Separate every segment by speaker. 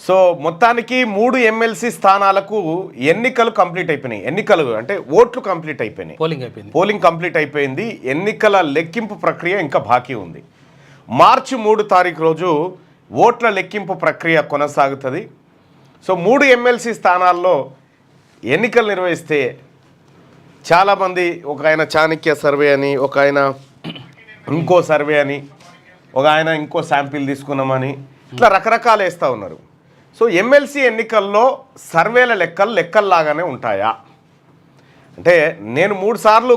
Speaker 1: So మొత్తానికి 3 MLC స్థానాలకు ఎన్నికలు కంప్లీట్ అయిపోయినాయి. ఎన్నికలు అంటే ఓట్లు కంప్లీట్ అయిపోయినాయి, పోలింగ్ కంప్లీట్ అయిపోయింది. ఎన్నికల లెక్కింపు ప్రక్రియ ఇంకా బాకీ ఉంది. మార్చి 3 తారీఖు రోజు ఓట్ల లెక్కింపు ప్రక్రియ కొనసాగుతుంది. సో 3 ఎమ్మెల్సీ స్థానాల్లో ఎన్నికలు నిర్వహిస్తే చాలామంది, ఒక ఆయన చాణక్య సర్వే అని, ఒక ఆయన ఇంకో సర్వే అని, ఒక ఆయన ఇంకో శాంపిల్ తీసుకున్నామని, ఇట్లా రకరకాలు వేస్తూ ఉన్నారు. సో ఎమ్మెల్సీ ఎన్నికల్లో సర్వేల లెక్కల్లాగానే ఉంటాయా అంటే, నేను 3 సార్లు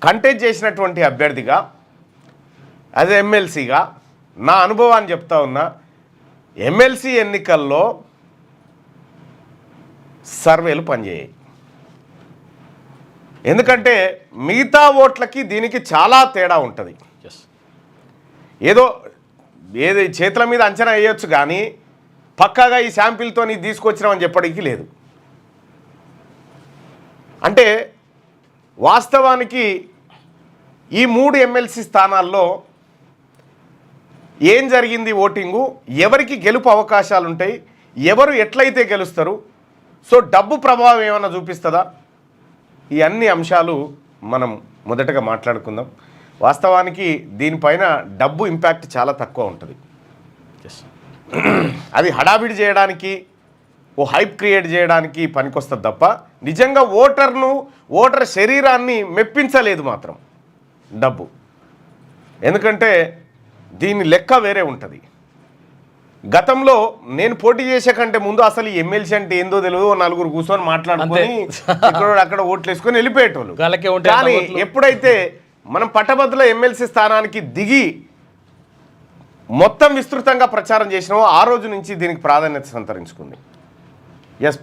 Speaker 1: కంటెస్ట్ చేసినటువంటి అభ్యర్థిగా, అదే ఎమ్మెల్సీగా నా అనుభవాన్ని చెప్తా ఉన్నా. ఎమ్మెల్సీ ఎన్నికల్లో సర్వేలు పనిచేయాయి. ఎందుకంటే మిగతా ఓట్లకి దీనికి చాలా తేడా ఉంటుంది. ఏది చేతుల మీద అంచనా వేయొచ్చు, కానీ పక్కాగా ఈ శాంపిల్తో నీ తీసుకొచ్చినామని చెప్పడానికి లేదు. అంటే వాస్తవానికి ఈ 3 ఎమ్మెల్సీ స్థానాల్లో ఏం జరిగింది, ఓటింగు ఎవరికి గెలుపు అవకాశాలు ఉంటాయి, ఎవరు ఎట్లయితే గెలుస్తారు, సో డబ్బు ప్రభావం ఏమైనా చూపిస్తుందా, ఈ అన్ని అంశాలు మనం మొదటగా మాట్లాడుకుందాం. వాస్తవానికి దీనిపైన డబ్బు ఇంపాక్ట్ చాలా తక్కువ ఉంటుంది. అది హడావిడి చేయడానికి, ఓ హైప్ క్రియేట్ చేయడానికి పనికొస్తుంది తప్ప నిజంగా ఓటర్ శరీరాన్ని మెప్పించలేదు మాత్రం డబ్బు. ఎందుకంటే దీని లెక్క వేరే ఉంటుంది. గతంలో నేను పోటీ చేసే కంటే ముందు అసలు ఈ ఎమ్మెల్సీ అంటే ఏందో తెలియదు, 4 కూర్చొని మాట్లాడుకొని ఇక్కడ అక్కడ ఓట్లు వేసుకొని వెళ్ళిపోయేటోళ్ళు. కానీ ఎప్పుడైతే మనం పట్టభద్రుల ఎమ్మెల్సీ స్థానానికి దిగి మొత్తం విస్తృతంగా ప్రచారం చేసినామో ఆ రోజు నుంచి దీనికి ప్రాధాన్యత సంతరించుకుంది.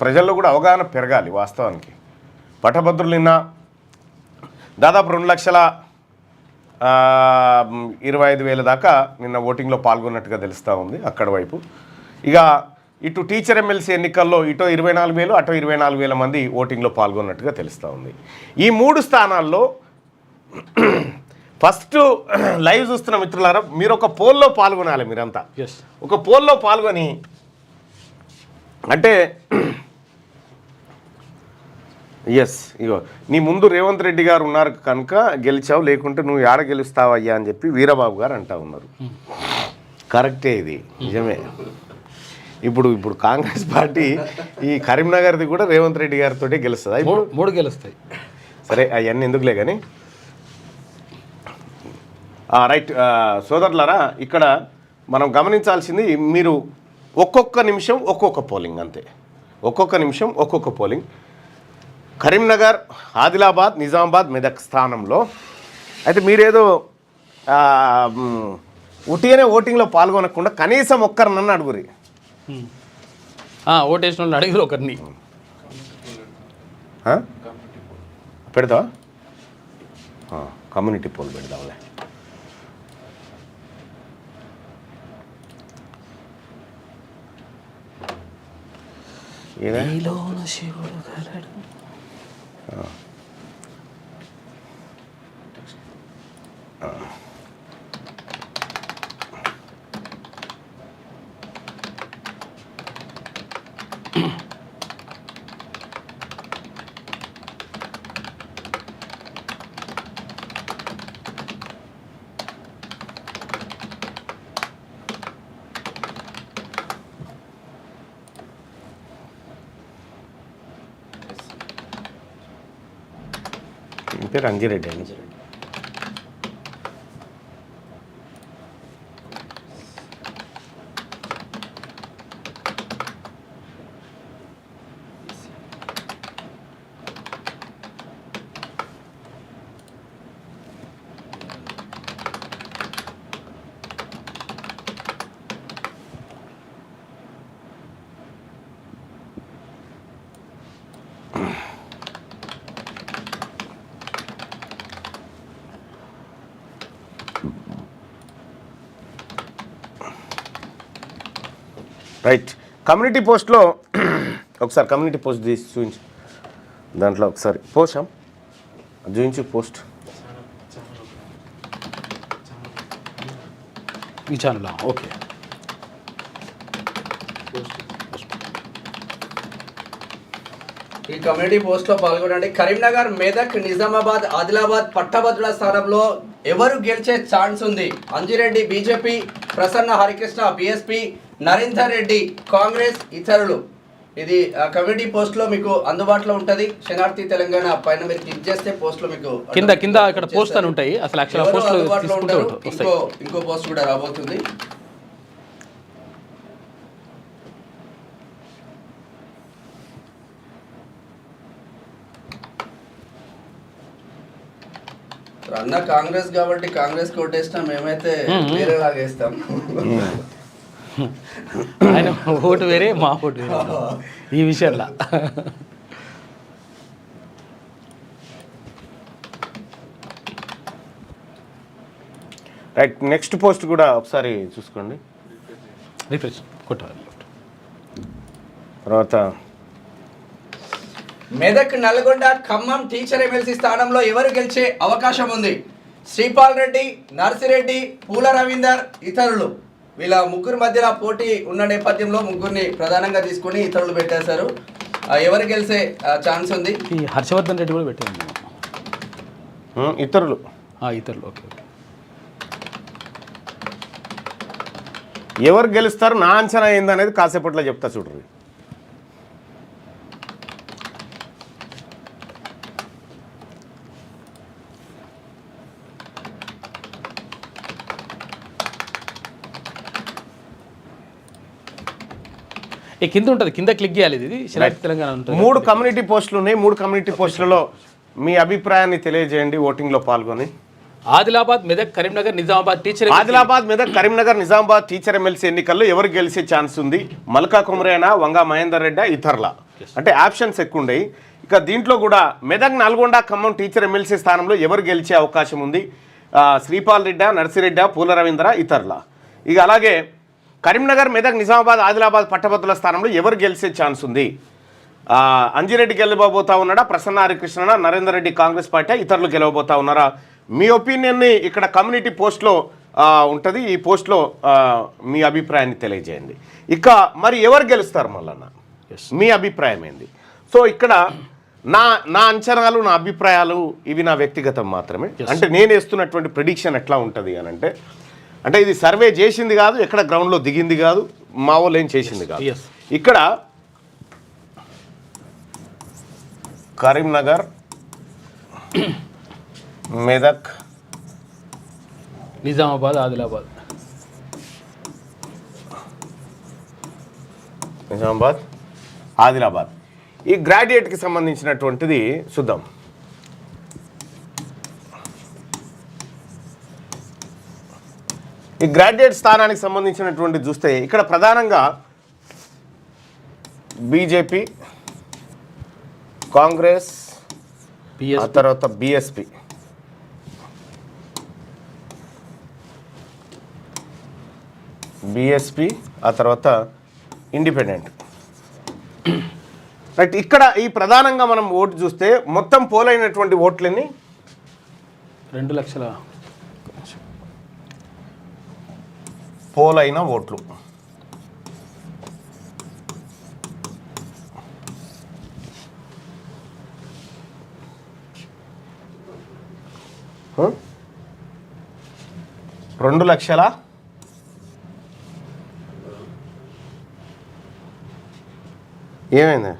Speaker 1: ప్రజల్లో కూడా అవగాహన పెరగాలి. వాస్తవానికి పట్టభద్రులు నిన్న దాదాపు 2,25,000 దాకా నిన్న ఓటింగ్లో పాల్గొన్నట్టుగా తెలుస్తూ ఉంది అక్కడ వైపు. ఇక ఇటు టీచర్ ఎమ్మెల్సీ ఎన్నికల్లో ఇటు 24,000 అటు 24,000 మంది ఓటింగ్లో పాల్గొన్నట్టుగా తెలుస్తూ ఉంది. ఈ 3 స్థానాల్లో ఫస్ట్ లైవ్ చూస్తున్న మిత్రులారా, మీరు ఒక పోల్లో పాల్గొనాలి. మీరంతా ఒక పోల్లో పాల్గొని, అంటే ఇగో నీ ముందు రేవంత్ రెడ్డి గారు ఉన్నారు కనుక గెలిచావు, లేకుంటే నువ్వు ఏడ గెలుస్తావయ్యా అని చెప్పి వీరబాబు గారు అంటా ఉన్నారు. కరెక్టే, ఇది నిజమే. ఇప్పుడు కాంగ్రెస్ పార్టీ ఈ కరీంనగర్ది కూడా రేవంత్ రెడ్డి గారితో గెలుస్తుందా? ఇప్పుడు
Speaker 2: 3 గెలుస్తాయి.
Speaker 1: సరే, అవన్నీ ఎందుకులే కానీ రైట్. సోదరులారా, ఇక్కడ మనం గమనించాల్సింది, మీరు ఒక్కొక్క నిమిషం ఒక్కొక్క పోలింగ్, అంతే. ఒక్కొక్క నిమిషం ఒక్కొక్క పోలింగ్. కరీంనగర్, ఆదిలాబాద్, నిజామాబాద్, మెదక్ స్థానంలో అయితే మీరేదో ఉట్టిగానే ఓటింగ్లో పాల్గొనకుండా కనీసం ఒక్కరినన్ను అడుగురి.
Speaker 2: ఓటేసిన వాళ్ళు అడిగిరు ఒకరిని.
Speaker 1: పెడతావా? కమ్యూనిటీ పోల్ పెడదాంలే. పేరు అంజిరెడ్డి అని. రైట్. కమ్యూనిటీ పోస్ట్లో ఒకసారి కమ్యూనిటీ పోస్ట్ తీసి చూపించు. దాంట్లో ఒకసారి పోస్టాం చూపించు పోస్ట్.
Speaker 2: ఈ ఛానల్ ఓకే. ఈ కమ్యూనిటీ పోస్ట్ లో పాల్గొనండి. కరీంనగర్, మెదక్, నిజామాబాద్, ఆదిలాబాద్ పట్టభద్రుల స్థానంలో ఎవరు గెలిచే ఛాన్స్ ఉంది? అంజిరెడ్డి బీజేపీ, ప్రసన్న హరికృష్ణ బీఎస్పీ, నరేందర్ రెడ్డి కాంగ్రెస్, ఇతరులు. ఇది కమ్యూనిటీ పోస్ట్ లో మీకు అందుబాటులో ఉంటది. శనార్థి తెలంగాణ పైన మీరు క్లిక్ చేస్తే పోస్ట్ లో మీకు
Speaker 3: కింద ఇక్కడ పోస్ట్ అని ఉంటాయి. అసలు యాక్చువల్ పోస్ట్
Speaker 2: అందుబాటులో ఉంటారు. ఇంకో పోస్ట్ కూడా రాబోతుంది. అన్న కాంగ్రెస్ కాబట్టి కాంగ్రెస్ కోటేస్తాం, మేమైతే వేరేలాగా వేస్తాం.
Speaker 3: ఆయన ఓటు వేరే, మా ఓటు వేరే ఈ విషయంలో.
Speaker 1: రైట్, నెక్స్ట్ పోస్ట్ కూడా ఒకసారి చూసుకోండి.
Speaker 3: రిఫ్రెష్ కొట్టాలి.
Speaker 1: తర్వాత
Speaker 2: మెదక్, నల్గొండ, ఖమ్మం టీచర్ ఎమ్మెల్సీ స్థానంలో ఎవరు గెలిచే అవకాశం ఉంది? శ్రీపాల్ రెడ్డి, నర్సిరెడ్డి, పూల రవీందర్, ఇతరులు. వీళ్ళ ముగ్గురు మధ్యలో పోటీ ఉన్న నేపథ్యంలో ముగ్గురిని ప్రధానంగా తీసుకుని ఇతరులు పెట్టేశారు. ఎవరు గెలిచే ఛాన్స్ ఉంది?
Speaker 3: ఈ హర్షవర్ధన్ రెడ్డి కూడా పెట్టారు.
Speaker 1: ఇతరులు
Speaker 3: ఓకే.
Speaker 1: ఎవరు గెలుస్తారు నా అంచనా ఏందనేది కాసేపట్లో చెప్తా చూడండి.
Speaker 3: కింద ఉంటుంది, కింద క్లిక్ చేయాలి. ఇది తెలంగాణ ఉంటుంది.
Speaker 1: 3 కమ్యూనిటీ పోస్టులు ఉన్నాయి. 3 కమ్యూనిటీ పోస్టులలో మీ అభిప్రాయాన్ని తెలియజేయండి ఓటింగ్లో పాల్గొని.
Speaker 3: Adilabad, Medak, Karimnagar, Nizamabad teacher.
Speaker 1: Adilabad, Medak, Karimnagar, Nizamabad teacher MLC ఎన్నికల్లో ఎవరు గెలిచే ఛాన్స్ ఉంది? మల్కా కుమరేనా, వంగా మహేందర్ రెడ్డి, ఇతరుల. అంటే ఆప్షన్స్ ఎక్కువ ఉన్నాయి. ఇక దీంట్లో కూడా మెదక్, నల్గొండ, ఖమ్మం టీచర్ ఎమ్మెల్సీ స్థానంలో ఎవరు గెలిచే అవకాశం ఉంది? శ్రీపాల్ రెడ్డి, నర్సిరెడ్డి, పూల రవీంద్ర, ఇతరుల. ఇక అలాగే కరీంనగర్, మెదక్, నిజామాబాద్, ఆదిలాబాద్ పట్టభద్రుల స్థానంలో ఎవరు గెలిచే ఛాన్స్ ఉంది? అంజిరెడ్డి గెలవబోతా ఉన్నాడా? ప్రసన్న హరికృష్ణ, నరేందర్ రెడ్డి కాంగ్రెస్ పార్టీ, ఇతరులు గెలవబోతా ఉన్నారా? మీ ఒపీనియన్ని ఇక్కడ కమ్యూనిటీ పోస్ట్లో ఉంటుంది. ఈ పోస్ట్లో మీ అభిప్రాయాన్ని తెలియజేయండి. ఇక మరి ఎవరు గెలుస్తారు మళ్ళన్న? మీ అభిప్రాయం ఏంది? సో ఇక్కడ నా అంచనాలు, నా అభిప్రాయాలు ఇవి నా వ్యక్తిగతం మాత్రమే. అంటే నేను వేస్తున్నటువంటి ప్రిడిక్షన్ ఎట్లా ఉంటుంది అని అంటే ఇది సర్వే చేసింది కాదు, ఎక్కడ గ్రౌండ్లో దిగింది కాదు, మా వాళ్ళు ఏం చేసింది కాదు. ఇక్కడ కరీంనగర్, మెదక్,
Speaker 3: నిజామాబాద్,
Speaker 1: ఆదిలాబాద్ ఈ గ్రాడ్యుయేట్కి సంబంధించినటువంటిది చూద్దాం. ఈ గ్రాడ్యుయేట్ స్థానానికి సంబంధించినటువంటి చూస్తే ఇక్కడ ప్రధానంగా బీజేపీ, కాంగ్రెస్, ఆ తర్వాత బీఎస్పీ, ఆ తర్వాత ఇండిపెండెంట్. రైట్, ఇక్కడ ఈ ప్రధానంగా మనం ఓటు చూస్తే మొత్తం పోలైనటువంటి ఓట్లన్నీ
Speaker 3: 2 లక్షల
Speaker 1: పోలైన ఓట్లు. రెండు లక్షల ఏమైంది?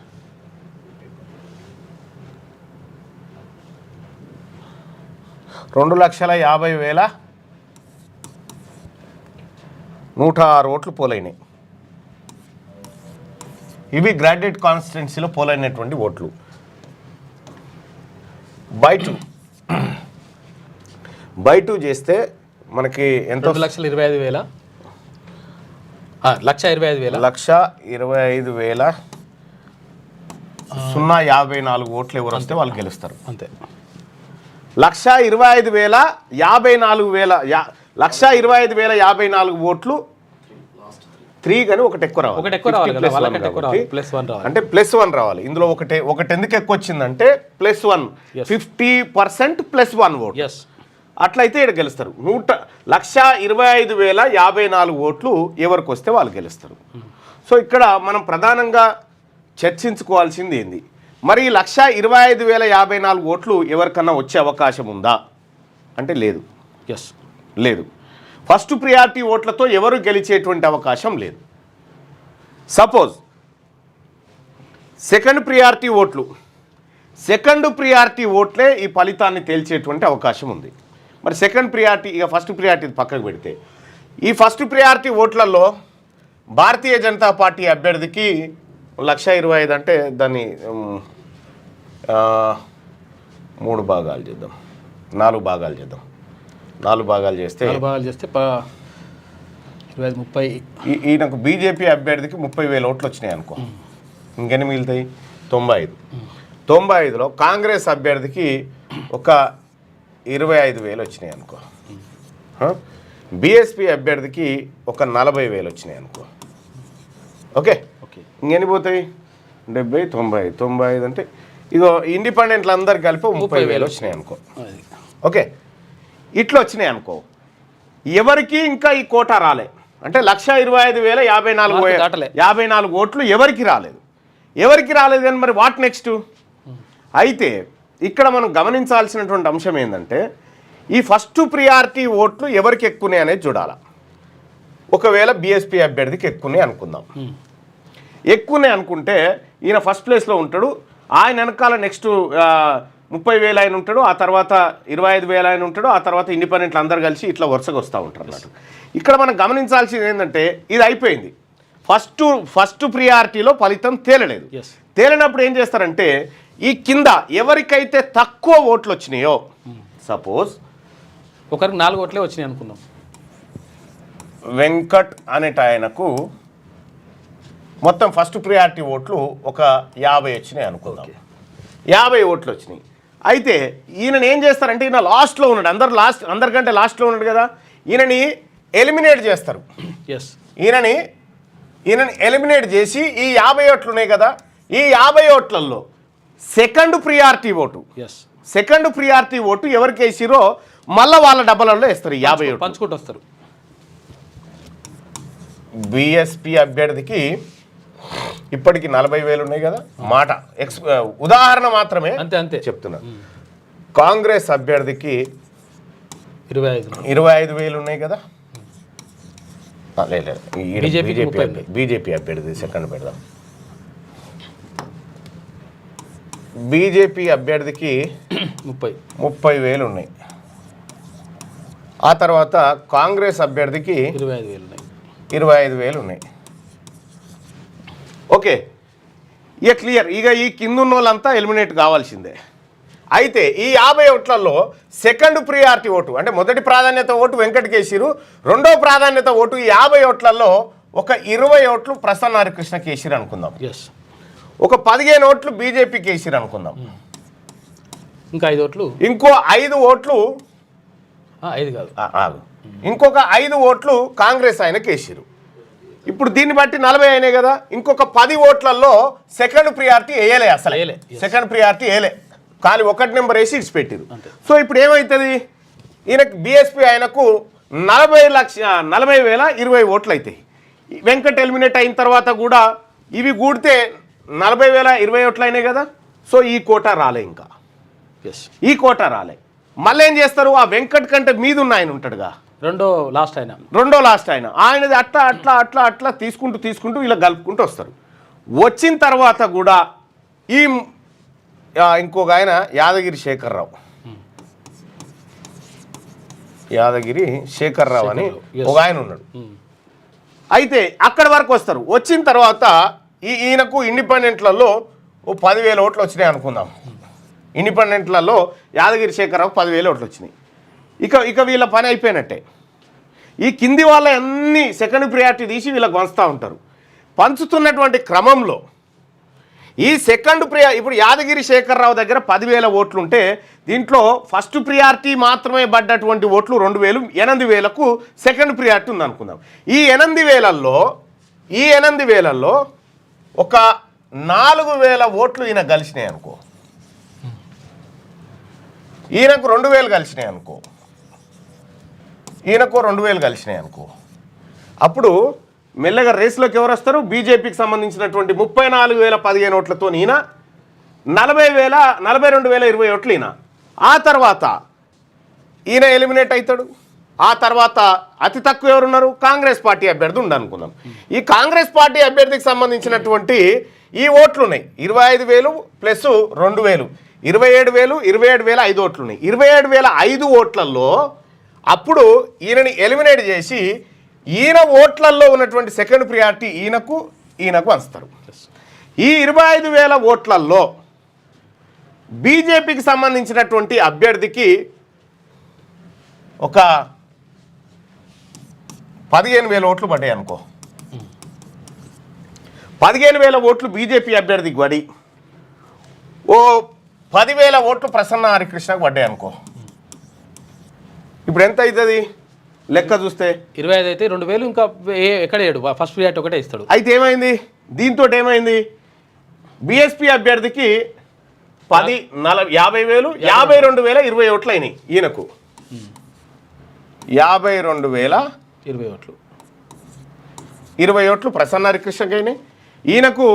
Speaker 1: 2,50,106 ఓట్లు పోలైనాయి. ఇవి గ్రాడ్యుయేట్ కాన్స్టిట్యున్సీలో పోలైనటువంటి ఓట్లు. బై టూ చేస్తే మనకి ఎంత?
Speaker 3: 2,25,000.
Speaker 1: 1,25,000 ఓట్లు ఎవరు వస్తే వాళ్ళు గెలుస్తారు.
Speaker 3: అంతే.
Speaker 1: 1,25,054 ఓట్లు 3 కానీ ఒకటి ఎక్కువ రావాలి. అంటే +1 రావాలి. ఇందులో ఒకటి ఎందుకు ఎక్కువ వచ్చిందంటే +1, 50% +1 ఓట్. అట్లయితే ఇక్కడ గెలుస్తారు. 1,25,054 ఓట్లు ఎవరికి వస్తే వాళ్ళు గెలుస్తారు. సో ఇక్కడ మనం ప్రధానంగా చర్చించుకోవాల్సింది ఏంది, మరి 1,25,054 ఓట్లు ఎవరికన్నా వచ్చే అవకాశం ఉందా అంటే లేదు.
Speaker 3: ఎస్,
Speaker 1: లేదు. ఫస్ట్ ప్రియారిటీ ఓట్లతో ఎవరు గెలిచేటువంటి అవకాశం లేదు. సపోజ్ సెకండ్ ప్రియారిటీ ఓట్లే ఈ ఫలితాన్ని తేల్చేటువంటి అవకాశం ఉంది. మరి సెకండ్ ప్రియారిటీ, ఇక ఫస్ట్ ప్రియారిటీ పక్కకు పెడితే, ఈ first priority ఓట్లలో Bharatiya Janata party అభ్యర్థికి 1,25,000 అంటే దాన్ని 3 భాగాలు చేద్దాం, 4 భాగాలు చేద్దాం. 4 భాగాలు చేస్తే
Speaker 3: 30.
Speaker 1: ఈయనకు బీజేపీ అభ్యర్థికి 30,000 ఓట్లు వచ్చినాయి అనుకో, ఇంకెన్ని మిగులుతాయి? 95. 95లో కాంగ్రెస్ అభ్యర్థికి ఒక 25,000 వచ్చినాయి అనుకో, బీఎస్పీ అభ్యర్థికి ఒక 40,000 వచ్చినాయి అనుకో. ఓకే, ఇంకెన్ని పోతాయి? 70, 90, 95 అంటే ఇగో ఇండిపెండెంట్లు అందరు కలిపి 30,000 వచ్చినాయి అనుకో. ఓకే, ఇట్లా వచ్చినాయి అనుకో. ఎవరికి ఇంకా ఈ కోటా రాలే, అంటే 1,25,054 ఓట్లు ఎవరికి రాలేదు. కానీ మరి వాట్ నెక్స్ట్? అయితే ఇక్కడ మనం గమనించాల్సినటువంటి అంశం ఏంటంటే, ఈ ఫస్ట్ ప్రియారిటీ ఓట్లు ఎవరికి ఎక్కువనే అనేది చూడాలి. ఒకవేళ బీఎస్పీ అభ్యర్థికి ఎక్కువనే అనుకుందాం. ఎక్కువనే అనుకుంటే ఈయన ఫస్ట్ ప్లేస్లో ఉంటాడు, ఆయన వెనకాల నెక్స్ట్ 30,000 ఆయన ఉంటాడు, ఆ తర్వాత 25,000 ఆయన ఉంటాడు, ఆ తర్వాత ఇండిపెండెంట్లు అందరు కలిసి ఇట్లా వరుసగా వస్తూ ఉంటారు అన్నట్టు. ఇక్కడ మనం గమనించాల్సింది ఏంటంటే, ఇది అయిపోయింది, ఫస్ట్ ప్రియారిటీలో ఫలితం తేలలేదు. తేలినప్పుడు ఏం చేస్తారంటే, ఈ కింద ఎవరికైతే తక్కువ ఓట్లు వచ్చినాయో, సపోజ్
Speaker 3: ఒకరికి 4 ఓట్లే వచ్చినాయి అనుకున్నాం,
Speaker 1: వెంకట్ అనేట ఆయనకు మొత్తం ఫస్ట్ ప్రియారిటీ ఓట్లు ఒక 50 వచ్చినాయి అనుకుందాం. 50 ఓట్లు వచ్చినాయి. అయితే ఈయనని ఏం చేస్తారంటే, ఈయన లాస్ట్లో ఉన్నాడు, అందరికంటే లాస్ట్లో ఉన్నాడు కదా, ఈయనని ఎలిమినేట్ చేస్తారు. ఈయనని ఎలిమినేట్ చేసి ఈ 50 ఓట్లు ఉన్నాయి కదా, ఈ 50 ఓట్లలో సెకండ్ ప్రియారిటీ ఓటు ఎవరికి వేసిరో మళ్ళీ వాళ్ళ డబ్బలలో వేస్తారు. 50 ఓట్లు
Speaker 3: పంచుకుంటూ వస్తారు.
Speaker 1: బీఎస్పీ అభ్యర్థికి ఇప్పటికి 40,000 ఉన్నాయి కదా, మాట ఉదాహరణ మాత్రమే
Speaker 3: అంతే
Speaker 1: చెప్తున్నా. కాంగ్రెస్ అభ్యర్థికి 25,000 ఉన్నాయి కదా, లేదు బీజేపీ అభ్యర్థి సెకండ్ పెడదాం. బీజేపీ అభ్యర్థికి 30,000 ఉన్నాయి. ఆ తర్వాత కాంగ్రెస్ అభ్యర్థికి 25,000 ఉన్నాయి. ఓకే, ఇక క్లియర్. ఇక ఈ కింద ఉన్న వాళ్ళంతా ఎలిమినేట్ కావాల్సిందే. అయితే ఈ 50 ఓట్లలో సెకండ్ ప్రియారిటీ ఓటు, అంటే మొదటి ప్రాధాన్యత ఓటు వెంకట్ కేసిరు, రెండో ప్రాధాన్యత ఓటు ఈ 50 ఓట్లలో ఒక 20 ఓట్లు ప్రసన్న హరికృష్ణ కేసిరు అనుకుందాం, ఒక 15 ఓట్లు బీజేపీ కేసిరు అనుకుందాం,
Speaker 3: ఇంకా 5 ఓట్లు,
Speaker 1: ఇంకో 5 ఓట్లు
Speaker 3: 5 కాదు
Speaker 1: ఇంకొక 5 ఓట్లు కాంగ్రెస్ ఆయన కేసిరు. ఇప్పుడు దీన్ని బట్టి 40 అయినాయి కదా, ఇంకొక 10 ఓట్లలో సెకండ్ ప్రియారిటీ వేయలే, అసలు సెకండ్ ప్రియారిటీ వేయలే, కానీ 1 నెంబర్ వేసి ఇట్స్ పెట్టిరు. సో ఇప్పుడు ఏమవుతుంది, ఈయనకు బీఎస్పీ ఆయనకు 40,20 ఓట్లు అవుతాయి. వెంకట్ ఎలిమినేట్ అయిన తర్వాత కూడా ఇవి కూడితే 40,20 ఓట్లు అయినాయి కదా. సో ఈ కోటా రాలే, ఇంకా ఈ కోటా రాలే. మళ్ళీ ఏం చేస్తారు, ఆ వెంకట్ కంటే మీద ఉన్న ఆయన ఉంటాడుగా,
Speaker 3: రెండో లాస్ట్ ఆయన ఆయనది అట్లా తీసుకుంటూ ఇలా కలుపుకుంటూ వస్తారు. వచ్చిన తర్వాత కూడా ఈ ఇంకొక ఆయన యాదగిరి శేఖర్రావు అని ఒక ఆయన ఉన్నాడు. అయితే అక్కడి వరకు వస్తారు. వచ్చిన తర్వాత ఈయనకు ఇండిపెండెంట్లలో 10,000 ఓట్లు వచ్చినాయి అనుకుందాం. ఇండిపెండెంట్లలో యాదగిరి శేఖర్రావు 10,000 ఓట్లు వచ్చినాయి. ఇక వీళ్ళ పని అయిపోయినట్టే. ఈ కింది వాళ్ళ అన్ని సెకండ్ ప్రియారిటీ తీసి వీళ్ళకి పంచుతూ ఉంటారు. పంచుతున్నటువంటి క్రమంలో ఈ సెకండ్ ఇప్పుడు యాదగిరి శేఖర్రావు దగ్గర 10,000 ఓట్లు ఉంటే దీంట్లో ఫస్ట్ ప్రియారిటీ మాత్రమే పడ్డటువంటి ఓట్లు 2,000, 8,000కు సెకండ్ ప్రియారిటీ ఉంది అనుకుందాం. ఈ 8,000లలో ఒక 4,000 ఓట్లు ఈయన కలిసినాయి అనుకో, ఈయనకు 2,000 కలిసినాయి అనుకో, ఈయనకు 2,000 కలిసినాయి అనుకో, అప్పుడు మెల్లగా రేస్లోకి ఎవరు వస్తారు? బీజేపీకి సంబంధించినటువంటి 34,015 ఓట్లతో ఈయన 42,020 ఓట్లు ఈయన. ఆ తర్వాత ఈయన ఎలిమినేట్ అవుతాడు. ఆ తర్వాత అతి తక్కువ ఎవరున్నారు? కాంగ్రెస్ పార్టీ అభ్యర్థి ఉండనుకుందాం. ఈ కాంగ్రెస్ పార్టీ అభ్యర్థికి సంబంధించినటువంటి ఈ ఓట్లు ఉన్నాయి 25,000 ప్లస్ 2,000, 27,000, 27,005 ఓట్లు ఉన్నాయి. 27,005 ఓట్లలో అప్పుడు ఈయనని ఎలిమినేట్ చేసి ఈయన ఓట్లలో ఉన్నటువంటి సెకండ్ ప్రియారిటీ ఈయనకు అంచుతారు. ఈ 25,000 ఓట్లలో బీజేపీకి సంబంధించినటువంటి అభ్యర్థికి ఒక 15,000 ఓట్లు పడ్డాయి అనుకో. 15,000 ఓట్లు బీజేపీ అభ్యర్థికి పడి ఓ 10,000 ఓట్లు ప్రసన్న హరికృష్ణకు పడ్డాయి అనుకో. ఇప్పుడు ఎంత అవుతుంది లెక్క చూస్తే?
Speaker 4: 25 అయితే 2,000 ఇంకా ఎక్కడ వేయడు, ఫస్ట్ ప్రియారిటీ ఒకటే ఇస్తాడు.
Speaker 3: అయితే ఏమైంది దీంతో? ఏమైంది బీఎస్పీ అభ్యర్థికి 10, 50,000, 52,020 ఓట్లు అయినాయి. ఈయనకు 52,020
Speaker 4: ఓట్లు,
Speaker 3: 20 ఓట్లు ప్రసన్న హరికృష్ణకి అయినాయి. ఈయనకు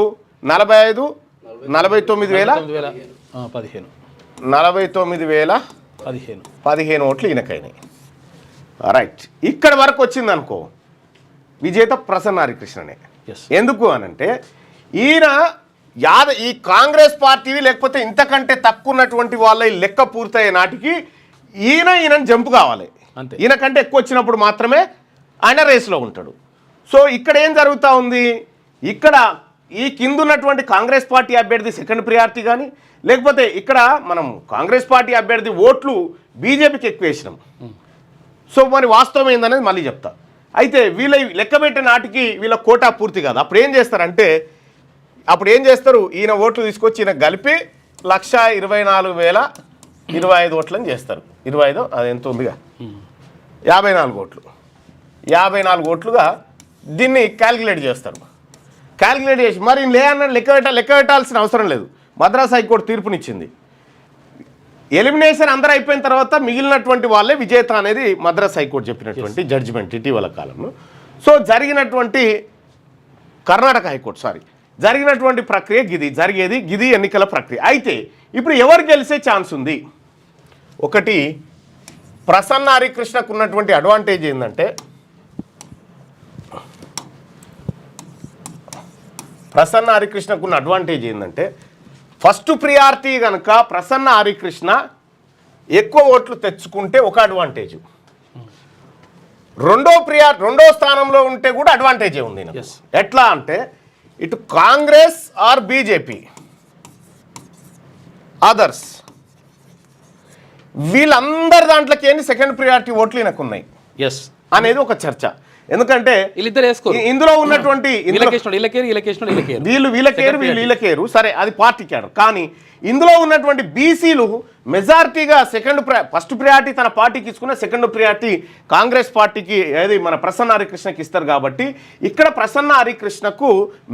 Speaker 3: 45, 49,015 ఓట్లు ఈయనకైనాయి. రైట్, ఇక్కడ వరకు వచ్చింది అనుకో విజేత ప్రసన్న హరికృష్ణనే. ఎందుకు అనంటే ఈయన ఈ కాంగ్రెస్ పార్టీ లేకపోతే ఇంతకంటే తక్కువ ఉన్నటువంటి వాళ్ళ లెక్క పూర్తయ్యే నాటికి ఈయనని జంపు కావాలి. ఈయనకంటే ఎక్కువ వచ్చినప్పుడు మాత్రమే ఆయన రేసులో ఉంటాడు. సో ఇక్కడ ఏం జరుగుతూ ఉంది? ఇక్కడ ఈ కింద ఉన్నటువంటి కాంగ్రెస్ పార్టీ అభ్యర్థి సెకండ్ ప్రియారిటీ కానీ, లేకపోతే ఇక్కడ మనం కాంగ్రెస్ పార్టీ అభ్యర్థి ఓట్లు బీజేపీకి ఎక్కువ వేసినాం. సో మరి వాస్తవం ఏందనేది మళ్ళీ చెప్తా. అయితే వీళ్ళ లెక్క పెట్టే నాటికి వీళ్ళ కోటా పూర్తి కాదు. అప్పుడు ఏం చేస్తారు? ఈయన ఓట్లు తీసుకొచ్చి ఈయన కలిపి 1,24,025 ఓట్లని చేస్తారు. 25 అది ఎంత ఉందిగా 54 ఓట్లు. 54 ఓట్లుగా దీన్ని క్యాలిక్యులేట్ చేస్తారు. క్యాలిక్యులేట్ చేసి మరి లెక్క పెట్టాల్సిన అవసరం లేదు. మద్రాస్ హైకోర్టు తీర్పునిచ్చింది. ఎలిమినేషన్ అందరూ అయిపోయిన తర్వాత మిగిలినటువంటి వాళ్ళే విజేత అనేది మద్రాస్ హైకోర్టు చెప్పినటువంటి జడ్జిమెంట్ ఇటీవల కాలంలో. సో కర్ణాటక హైకోర్టు జరిగినటువంటి ప్రక్రియ గిది ఎన్నికల ప్రక్రియ. అయితే ఇప్పుడు ఎవరు గెలిచే ఛాన్స్ ఉంది? ఒకటి, ప్రసన్న హరికృష్ణకు ఉన్నటువంటి అడ్వాంటేజ్ ఏంటంటే ఫస్ట్ ప్రియారిటీ కనుక ప్రసన్న హరికృష్ణ ఎక్కువ ఓట్లు తెచ్చుకుంటే ఒక అడ్వాంటేజ్, రెండో స్థానంలో ఉంటే కూడా అడ్వాంటేజే ఉంది. ఎట్లా అంటే ఇటు కాంగ్రెస్ ఆర్ బీజేపీ అదర్స్ వీళ్ళందరి దాంట్లోకి ఏంటి సెకండ్ ప్రియారిటీ ఓట్లు ఈయనకు ఉన్నాయి అనేది ఒక చర్చ. ఎందుకంటే ఇందులో ఉన్నటువంటి వీళ్ళకేరు సరే, అది పార్టీ క్యాడర్. కానీ ఇందులో ఉన్నటువంటి బీసీలు మెజారిటీగా ఫస్ట్ ప్రియారిటీ తన పార్టీకి ఇచ్చుకున్న సెకండ్ ప్రియారిటీ కాంగ్రెస్ పార్టీకి ఏది మన ప్రసన్న హరికృష్ణకి ఇస్తారు. కాబట్టి ఇక్కడ ప్రసన్న హరికృష్ణకు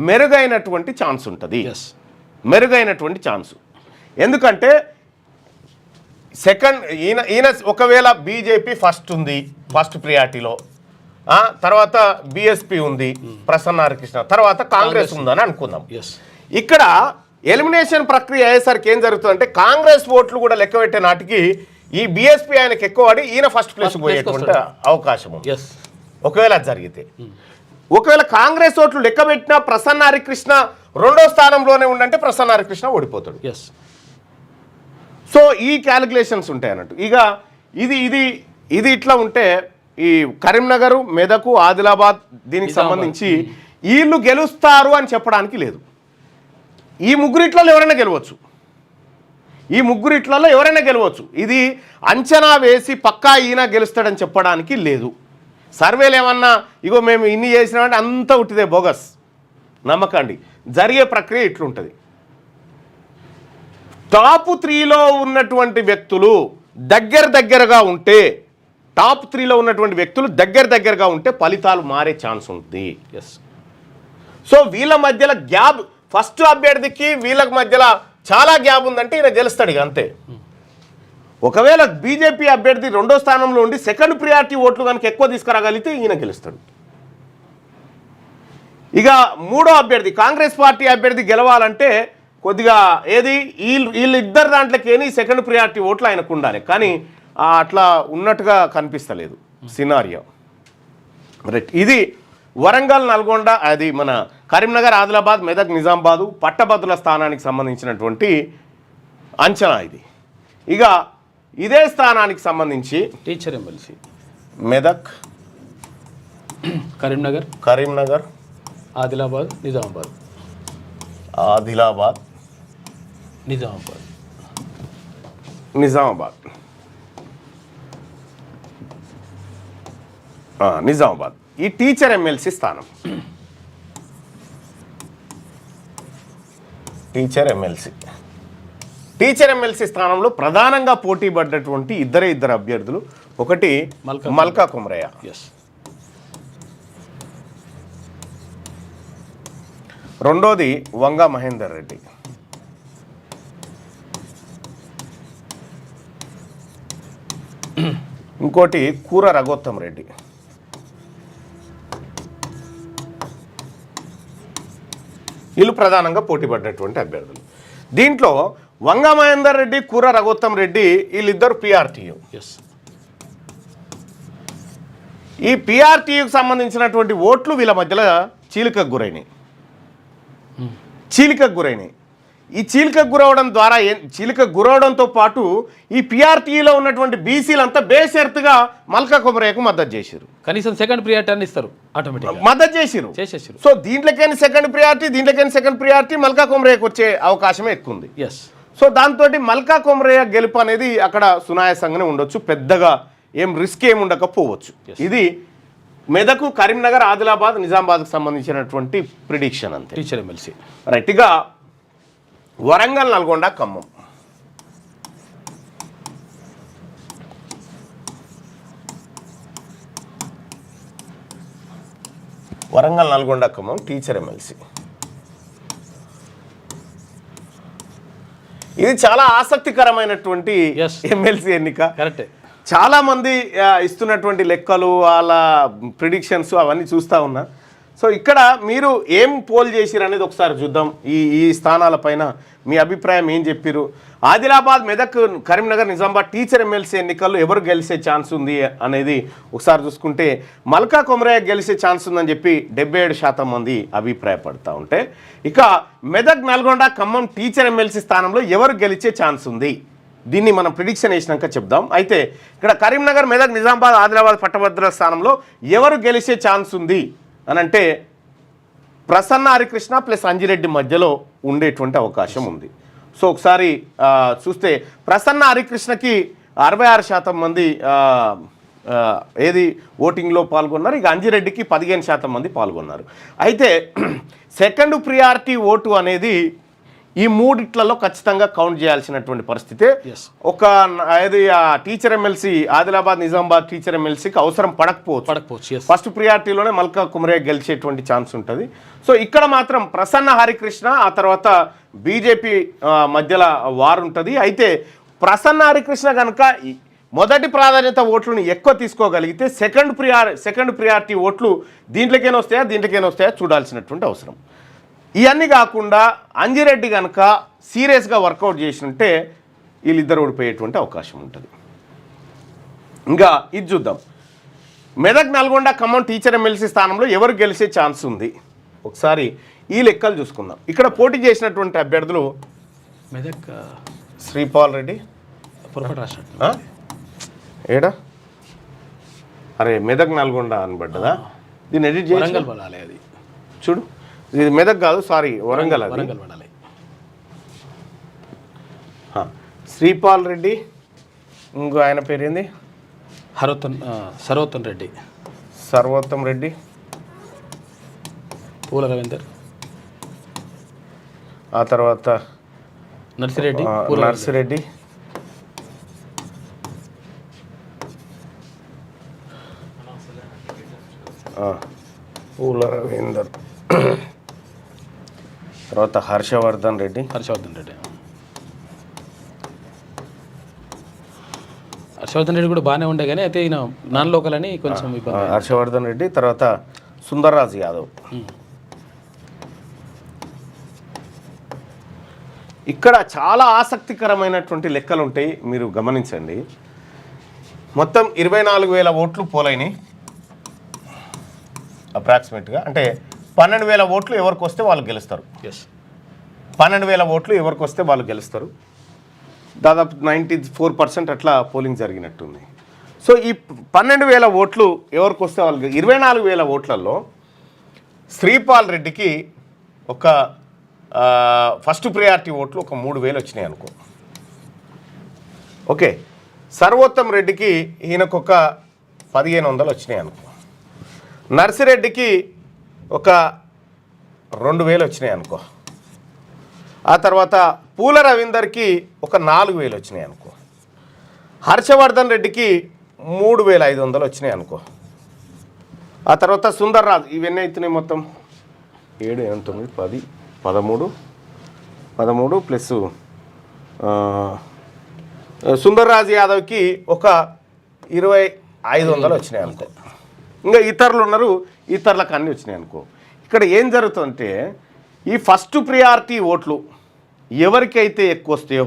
Speaker 3: మెరుగైనటువంటి ఛాన్స్ ఉంటుంది. మెరుగైనటువంటి ఛాన్స్ ఎందుకంటే ఈయన ఒకవేళ బీజేపీ ఫస్ట్ ఉంది ఫస్ట్ ప్రియారిటీలో, తర్వాత బీఎస్పీ ఉంది ప్రసన్న హరికృష్ణ, తర్వాత కాంగ్రెస్ ఉందని అనుకుందాం. ఇక్కడ ఎలిమినేషన్ ప్రక్రియ అయ్యేసరికి ఏం జరుగుతుందంటే కాంగ్రెస్ ఓట్లు కూడా లెక్క పెట్టే నాటికి ఈ బీఎస్పీ ఆయనకి ఎక్కువ పడి ఈయన ఫస్ట్ ప్లేస్ పోయేటువంటి అవకాశం ఉంది. ఒకవేళ అది జరిగితే, ఒకవేళ కాంగ్రెస్ ఓట్లు లెక్క పెట్టినా ప్రసన్న హరికృష్ణ రెండో స్థానంలోనే ఉండంటే ప్రసన్న హరికృష్ణ ఓడిపోతాడు. సో ఈ క్యాలిక్యులేషన్స్ ఉంటాయి అన్నట్టు. ఇక ఇది ఇట్లా ఉంటే ఈ కరీంనగర్, మెదక్, ఆదిలాబాద్ దీనికి సంబంధించి వీళ్ళు గెలుస్తారు అని చెప్పడానికి లేదు. ఈ ముగ్గురిట్లలో ఎవరైనా గెలవచ్చు. ఇది అంచనా వేసి పక్కా ఈయన గెలుస్తాడని చెప్పడానికి లేదు. సర్వేలు ఏమన్నా ఇగో మేము ఇన్ని చేసినామంటే అంతా ఉట్టిదే, బోగస్, నమ్మకండి. జరిగే ప్రక్రియ ఇట్లుంటుంది. టాప్ 3లో ఉన్నటువంటి వ్యక్తులు దగ్గరగా ఉంటే దగ్గరగా ఉంటే ఫలితాలు మారే ఛాన్స్ ఉంటుంది. సో వీళ్ళ మధ్యలో గ్యాప్, ఫస్ట్ అభ్యర్థికి వీళ్ళకి మధ్యలో చాలా గ్యాప్ ఉందంటే ఈయన గెలుస్తాడు ఇక అంతే. ఒకవేళ బీజేపీ అభ్యర్థి రెండో స్థానంలో ఉండి సెకండ్ ప్రియారిటీ ఓట్లు కనుక ఎక్కువ తీసుకురాగలిగితే ఈయన గెలుస్తాడు. ఇక మూడో అభ్యర్థి కాంగ్రెస్ పార్టీ అభ్యర్థి గెలవాలంటే కొద్దిగా ఏది వీళ్ళిద్దరు దాంట్లోకేని సెకండ్ ప్రియారిటీ ఓట్లు ఆయనకు ఉండాలి, కానీ అట్లా ఉన్నట్టుగా కనిపిస్తలేదు సినారియో. రైట్, ఇది వరంగల్, నల్గొండ, అది మన కరీంనగర్, ఆదిలాబాద్, మెదక్, నిజామాబాదు పట్టభద్రుల స్థానానికి సంబంధించినటువంటి అంచనా ఇది. ఇక ఇదే స్థానానికి సంబంధించి
Speaker 4: టీచర్ ఎమ్మెల్సీ
Speaker 3: మెదక్,
Speaker 4: కరీంనగర్, ఆదిలాబాద్, నిజామాబాద్,
Speaker 3: నిజామాబాద్ ఈ టీచర్ ఎమ్మెల్సీ స్థానం. టీచర్ ఎమ్మెల్సీ స్థానంలో ప్రధానంగా పోటీ పడ్డటువంటి ఇద్దరు అభ్యర్థులు, ఒకటి మల్కా కుమరయ్య, రెండోది వంగా మహేందర్ రెడ్డి. ఇంకోటి కూర రఘోత్తమ్ రెడ్డి. వీళ్ళు ప్రధానంగా పోటీ పడ్డటువంటి అభ్యర్థులు. దీంట్లో వంగా మహేందర్ రెడ్డి, కూర రఘోత్తమ్ రెడ్డి వీళ్ళిద్దరు పిఆర్టీయు. ఈ పిఆర్టీయుకు సంబంధించినటువంటి ఓట్లు వీళ్ళ మధ్యలో చీలికకు గురైనాయి. ఈ చీలికకు గురవడంతో పాటు ఈ పిఆర్టీలో ఉన్నటువంటి బీసీలంతా బేషరతుగా మల్కా కుమరయ్యకు మద్దతు చేశారు.
Speaker 4: కనీసం సెకండ్ ప్రియారిటీ అని ఇస్తారు, ఆటోమేటిక్
Speaker 3: మద్దతు చేశారు. సో దీంట్లోకైనా సెకండ్ ప్రియారిటీ మల్కా కుమరయ్యకు వచ్చే అవకాశమే ఎక్కువ ఉంది. సో దాంతో మల్కా కుమరయ్య గెలుపు అనేది అక్కడ సునాయాసంగానే ఉండొచ్చు, పెద్దగా ఏం రిస్క్ ఏమి ఉండకపోవచ్చు. ఇది మెదకు, కరీంనగర్, ఆదిలాబాద్, నిజామాబాద్కు సంబంధించినటువంటి ప్రిడిక్షన్ అంతే.
Speaker 4: Teacher MLC.
Speaker 3: రైట్, ఇక వరంగల్, నల్గొండ, ఖమ్మం. Teacher MLC. ఇది చాలా ఆసక్తికరమైనటువంటి ఎమ్మెల్సీ ఎన్నిక.
Speaker 4: కరెక్టే.
Speaker 3: చాలా మంది ఇస్తున్నటువంటి లెక్కలు, వాళ్ళ ప్రిడిక్షన్స్ అవన్నీ చూస్తూ ఉన్నా. సో ఇక్కడ మీరు ఏం పోల్ చేసిరు అనేది ఒకసారి చూద్దాం. ఈ స్థానాలపైన మీ అభిప్రాయం ఏం చెప్పారు? ఆదిలాబాద్, మెదక్, కరీంనగర్, నిజామాబాద్ టీచర్ ఎమ్మెల్సీ ఎన్నికల్లో ఎవరు గెలిచే ఛాన్స్ ఉంది అనేది ఒకసారి చూసుకుంటే మల్కా కుమరయ్య గెలిచే ఛాన్స్ ఉందని చెప్పి 77% మంది అభిప్రాయపడతా ఉంటే, ఇక మెదక్, నల్గొండ, ఖమ్మం టీచర్ ఎమ్మెల్సీ స్థానంలో ఎవరు గెలిచే ఛాన్స్ ఉంది, దీన్ని మనం ప్రిడిక్షన్ వేసినాక చెప్దాం. అయితే ఇక్కడ కరీంనగర్, మెదక్, నిజామాబాద్, ఆదిలాబాద్ పట్టభద్రుల స్థానంలో ఎవరు గెలిచే ఛాన్స్ ఉంది అని అంటే ప్రసన్న హరికృష్ణ ప్లస్ అంజిరెడ్డి మధ్యలో ఉండేటువంటి అవకాశం ఉంది. సో ఒకసారి చూస్తే ప్రసన్న హరికృష్ణకి 66% మంది ఓటింగ్లో పాల్గొన్నారు. ఇక అంజిరెడ్డికి 15% మంది పాల్గొన్నారు. అయితే సెకండ్ ప్రియారిటీ ఓటు అనేది ఈ మూడిట్లలో ఖచ్చితంగా కౌంట్ చేయాల్సినటువంటి పరిస్థితి. ఒక teacher MLC Adilabad, Nizamabad teacher ఎమ్మెల్సీకి అవసరం పడకపోవచ్చు. ఫస్ట్ ప్రియారిటీలోనే మల్కా కుమరయ్య గెలిచేటువంటి ఛాన్స్ ఉంటుంది. సో ఇక్కడ మాత్రం ప్రసన్న హరికృష్ణ, ఆ తర్వాత బీజేపీ మధ్యలో వారు ఉంటుంది. అయితే ప్రసన్న హరికృష్ణ కనుక మొదటి ప్రాధాన్యత ఓట్లను ఎక్కువ తీసుకోగలిగితే సెకండ్ ప్రియారిటీ ఓట్లు దీంట్లోకైనా వస్తాయా చూడాల్సినటువంటి అవసరం. ఇవన్నీ కాకుండా అంజిరెడ్డి కనుక సీరియస్గా వర్కౌట్ చేసినట్టే వీళ్ళిద్దరు ఓడిపోయేటువంటి అవకాశం ఉంటుంది. ఇంకా ఇది చూద్దాం, మెదక్, నల్గొండ, ఖమ్మం టీచర్ ఎమ్మెల్సీ స్థానంలో ఎవరు గెలిచే ఛాన్స్ ఉంది ఒకసారి ఈ లెక్కలు చూసుకుందాం. ఇక్కడ పోటీ చేసినటువంటి అభ్యర్థులు
Speaker 4: మెదక్
Speaker 3: శ్రీపాల్ రెడ్డి, ఏడా అరే మెదక్, నల్గొండ అనబడ్డదా, దీన్ని ఎడిట్ చేయాలి. చూడు, ఇది మెదక్ కాదు, సారీ వరంగల్. శ్రీపాల్ రెడ్డి, ఇంకో ఆయన పేరు ఏంది, సర్వోత్తం రెడ్డి,
Speaker 4: పూల రవీందర్,
Speaker 3: ఆ తర్వాత
Speaker 4: నర్సిరెడ్డి,
Speaker 3: పూల రవీందర్, తర్వాత హర్షవర్ధన్ రెడ్డి.
Speaker 4: హర్షవర్ధన్ రెడ్డి కూడా బాగానే ఉండే కానీ అయితే ఈయన నాన్ లోకల్ అని కొంచెం
Speaker 3: హర్షవర్ధన్ రెడ్డి, తర్వాత సుందర్రాజ్ యాదవ్. ఇక్కడ చాలా ఆసక్తికరమైనటువంటి లెక్కలు ఉంటాయి, మీరు గమనించండి. మొత్తం 24,000 ఓట్లు పోలైనాయి అప్రాక్సిమేట్గా. అంటే 12,000 ఓట్లు ఎవరికి వస్తే వాళ్ళు గెలుస్తారు. 12,000 ఓట్లు ఎవరికి వస్తే వాళ్ళు గెలుస్తారు. దాదాపు 94% అట్లా పోలింగ్ జరిగినట్టుంది. సో ఈ 12,000 ఓట్లు ఎవరికి వస్తే వాళ్ళు 24,000 ఓట్లలో శ్రీపాల్ రెడ్డికి ఒక ఫస్ట్ ప్రియారిటీ ఓట్లు ఒక 3,000 వచ్చినాయి అనుకో. ఓకే, సర్వోత్తమ్ రెడ్డికి ఈయనకు ఒక 1,500 వచ్చినాయి అనుకో. నర్సిరెడ్డికి ఒక 2,000 వచ్చినాయి అనుకో. ఆ తర్వాత పూల రవీందర్కి ఒక 4,000 వచ్చినాయి అనుకో. హర్షవర్ధన్ రెడ్డికి 3,500 వచ్చినాయి అనుకో. ఆ తర్వాత సుందర్ రాజ్, ఇవన్నీ అవుతున్నాయి మొత్తం 7, 8, 9, 10, 13 ప్లస్ సుందర్ రాజ్ యాదవ్కి ఒక 2,500 వచ్చినాయి అనుకో. ఇంకా ఇతరులు ఉన్నారు, ఇతరులకు అన్నీ వచ్చినాయి అనుకో. ఇక్కడ ఏం జరుగుతుందంటే ఈ ఫస్ట్ ప్రియారిటీ ఓట్లు ఎవరికైతే ఎక్కువ వస్తాయో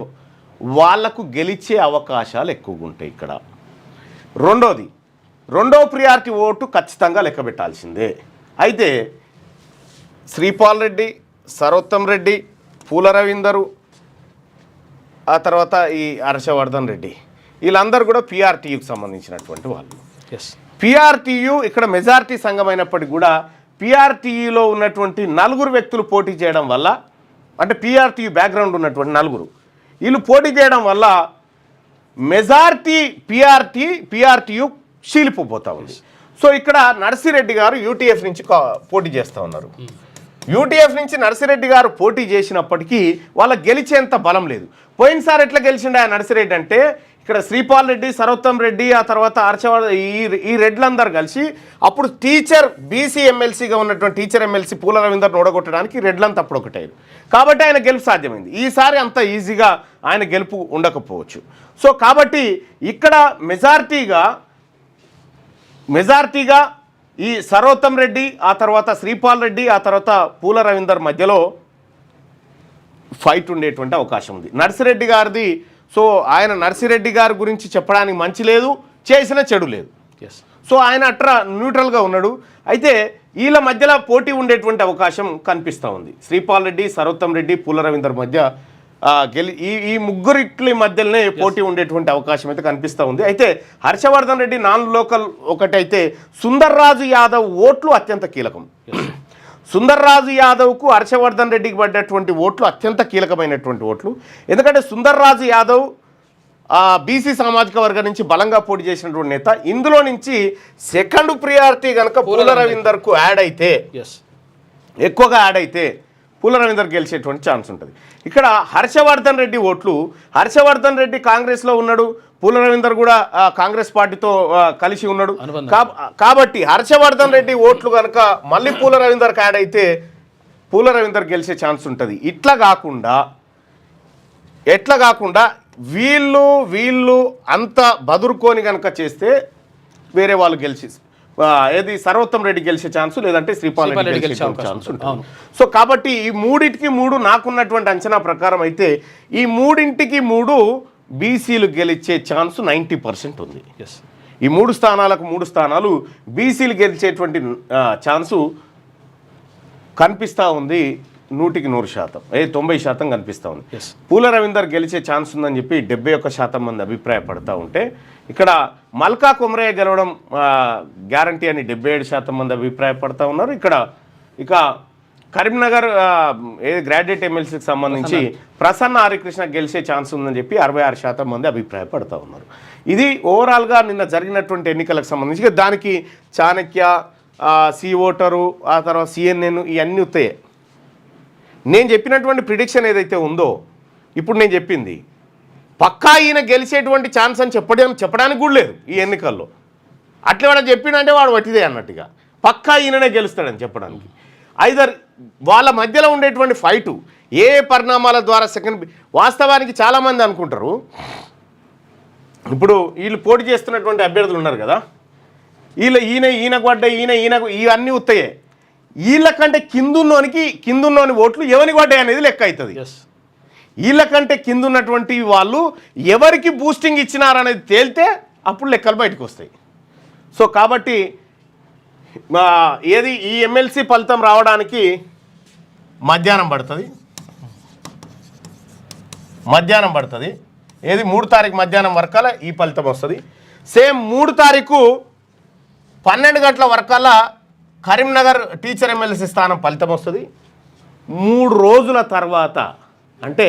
Speaker 3: వాళ్లకు గెలిచే అవకాశాలు ఎక్కువగా ఉంటాయి ఇక్కడ. రెండో ప్రియారిటీ ఓటు ఖచ్చితంగా లెక్క పెట్టాల్సిందే. అయితే శ్రీపాల్ రెడ్డి, సర్వోత్తమ్ రెడ్డి, పూల రవీందరు, ఆ తర్వాత ఈ హర్షవర్ధన్ రెడ్డి, వీళ్ళందరూ కూడా పిఆర్టీయూకి సంబంధించినటువంటి వాళ్ళు. పిఆర్టీయూ ఇక్కడ మెజారిటీ సంఘం అయినప్పటికీ కూడా పిఆర్టీయూలో ఉన్నటువంటి 4 వ్యక్తులు పోటీ చేయడం వల్ల, అంటే పిఆర్టీయూ బ్యాక్గ్రౌండ్ ఉన్నటువంటి 4 వీళ్ళు పోటీ చేయడం వల్ల మెజారిటీ పిఆర్టీయూ చీలిపోతా ఉంది. సో ఇక్కడ నర్సిరెడ్డి గారు యూటీఎఫ్ నుంచి పోటీ చేస్తూ ఉన్నారు. యూటీఎఫ్ నుంచి నర్సిరెడ్డి గారు పోటీ చేసినప్పటికీ వాళ్ళ గెలిచేంత బలం లేదు. పోయినసారి ఎట్లా గెలిచిండే ఆ నర్సిరెడ్డి అంటే ఇక్కడ శ్రీపాల్ రెడ్డి, సర్వోత్తమ్ రెడ్డి, ఆ తర్వాత హర్షవర్ధన్, ఈ రెడ్లందరూ కలిసి అప్పుడు టీచర్ బీసీ ఎమ్మెల్సీగా ఉన్నటువంటి టీచర్ ఎమ్మెల్సీ పూల రవీందర్ని ఓడగొట్టడానికి రెడ్లంతా అప్పుడు ఒకటయ్యారు. కాబట్టి ఆయన గెలుపు సాధ్యమైంది. ఈసారి అంత ఈజీగా ఆయన గెలుపు ఉండకపోవచ్చు. సో కాబట్టి ఇక్కడ మెజారిటీగా ఈ సర్వోత్తమ్ రెడ్డి, ఆ తర్వాత శ్రీపాల్ రెడ్డి, ఆ తర్వాత పూల రవీందర్ మధ్యలో ఫైట్ ఉండేటువంటి అవకాశం ఉంది. నర్సిరెడ్డి గారిది, సో ఆయన నర్సిరెడ్డి గారి గురించి చెప్పడానికి మంచి లేదు, చేసిన చెడు లేదు. సో ఆయన అట్రా న్యూట్రల్గా ఉన్నాడు. అయితే వీళ్ళ మధ్యలో పోటీ ఉండేటువంటి అవకాశం కనిపిస్తూ ఉంది. శ్రీపాల్ రెడ్డి, సర్వోత్తమ్ రెడ్డి, పూల రవీందర్ మధ్య ఈ ముగ్గురిట్ల మధ్యలోనే పోటీ ఉండేటువంటి అవకాశం అయితే కనిపిస్తూ ఉంది. అయితే హర్షవర్ధన్ రెడ్డి నాన్ లోకల్ ఒకటైతే సుందర్ రాజు యాదవ్ ఓట్లు అత్యంత కీలకం. సుందర్ రాజు యాదవ్కు హర్షవర్ధన్ రెడ్డికి పడ్డటువంటి ఓట్లు అత్యంత కీలకమైనటువంటి ఓట్లు. ఎందుకంటే సుందర్ రాజు యాదవ్ బీసీ సామాజిక వర్గం నుంచి బలంగా పోటీ చేసినటువంటి నేత. ఇందులో నుంచి సెకండ్ ప్రియారిటీ కనుక పూల రవీందర్కు ఎక్కువగా యాడ్ అయితే పూల రవీందర్ గెలిచేటువంటి ఛాన్స్ ఉంటుంది. ఇక్కడ హర్షవర్ధన్ రెడ్డి ఓట్లు, హర్షవర్ధన్ రెడ్డి కాంగ్రెస్లో ఉన్నాడు, పూల రవీందర్ కూడా కాంగ్రెస్ పార్టీతో కలిసి ఉన్నాడు. కాబట్టి హర్షవర్ధన్ రెడ్డి ఓట్లు కనుక మళ్ళీ పూల రవీందర్కి యాడ్ అయితే పూల రవీందర్ గెలిచే ఛాన్స్ ఉంటుంది. ఎట్లా కాకుండా వీళ్ళు అంత బదురుకొని కనుక చేస్తే వేరే వాళ్ళు గెలిచి ఏది సర్వోత్తమ్ రెడ్డి గెలిచే ఛాన్స్, లేదంటే శ్రీపాల్ రెడ్డి గెలిచే ఛాన్స్ ఉంటుంది. సో కాబట్టి ఈ 3 నాకున్నటువంటి అంచనా ప్రకారం అయితే ఈ 3 బీసీలు గెలిచే ఛాన్స్ 90% ఉంది. ఈ 3 స్థానాలకు 3 స్థానాలు బీసీలు గెలిచేటువంటి ఛాన్సు కనిపిస్తూ ఉంది. 100% 90% కనిపిస్తూ ఉంది. పూల రవీందర్ గెలిచే ఛాన్స్ ఉందని చెప్పి 71% మంది అభిప్రాయపడతా ఉంటే, ఇక్కడ మల్కా కొమరయ్య గెలవడం గ్యారంటీ అని 77% మంది అభిప్రాయపడతా ఉన్నారు. ఇక కరీంనగర్ గ్రాడ్యుయేట్ ఎమ్మెల్సీకి సంబంధించి ప్రసన్న హరికృష్ణ గెలిచే ఛాన్స్ ఉందని చెప్పి 66% మంది అభిప్రాయపడతా ఉన్నారు. ఇది ఓవరాల్గా నిన్న జరిగినటువంటి ఎన్నికలకు సంబంధించి. దానికి చాణక్య, సి ఓటరు, ఆ తర్వాత CNN ఇవన్నీ వస్తాయి. నేను చెప్పినటువంటి ప్రిడిక్షన్ ఏదైతే ఉందో, ఇప్పుడు నేను చెప్పింది పక్కా ఈయన గెలిచేటువంటి ఛాన్స్ అని చెప్పడానికి కూడా లేదు ఈ ఎన్నికల్లో. అట్లా వాడు చెప్పిండంటే వాడు వట్టిదే అన్నట్టుగా పక్కా ఈయననే గెలుస్తాడని చెప్పడానికి. ఐదర్ వాళ్ళ మధ్యలో ఉండేటువంటి ఫైటు ఏ పరిణామాల ద్వారా వాస్తవానికి చాలామంది అనుకుంటారు, ఇప్పుడు వీళ్ళు పోటీ చేస్తున్నటువంటి అభ్యర్థులు ఉన్నారు కదా, ఈయనకు పడ్డ ఇవన్నీ ఉత్తాయే. వీళ్ళకంటే కిందున్నోని ఓట్లు ఎవరికి పడ్డాయి అనేది లెక్క అవుతుంది. వీళ్ళకంటే కింద ఉన్నటువంటి వాళ్ళు ఎవరికి బూస్టింగ్ ఇచ్చినారనేది తేలితే అప్పుడు లెక్కలు బయటకు వస్తాయి. సో కాబట్టి ఏది ఈ ఎమ్మెల్సీ ఫలితం రావడానికి మధ్యాహ్నం పడుతుంది. ఏది 3 తారీఖు మధ్యాహ్నం వరకల్లా ఈ ఫలితం వస్తుంది. సేమ్ 3 తారీఖు 12 గంటల వరకల్లా కరీంనగర్ టీచర్ ఎమ్మెల్సీ స్థానం ఫలితం వస్తుంది. 3 రోజుల తర్వాత అంటే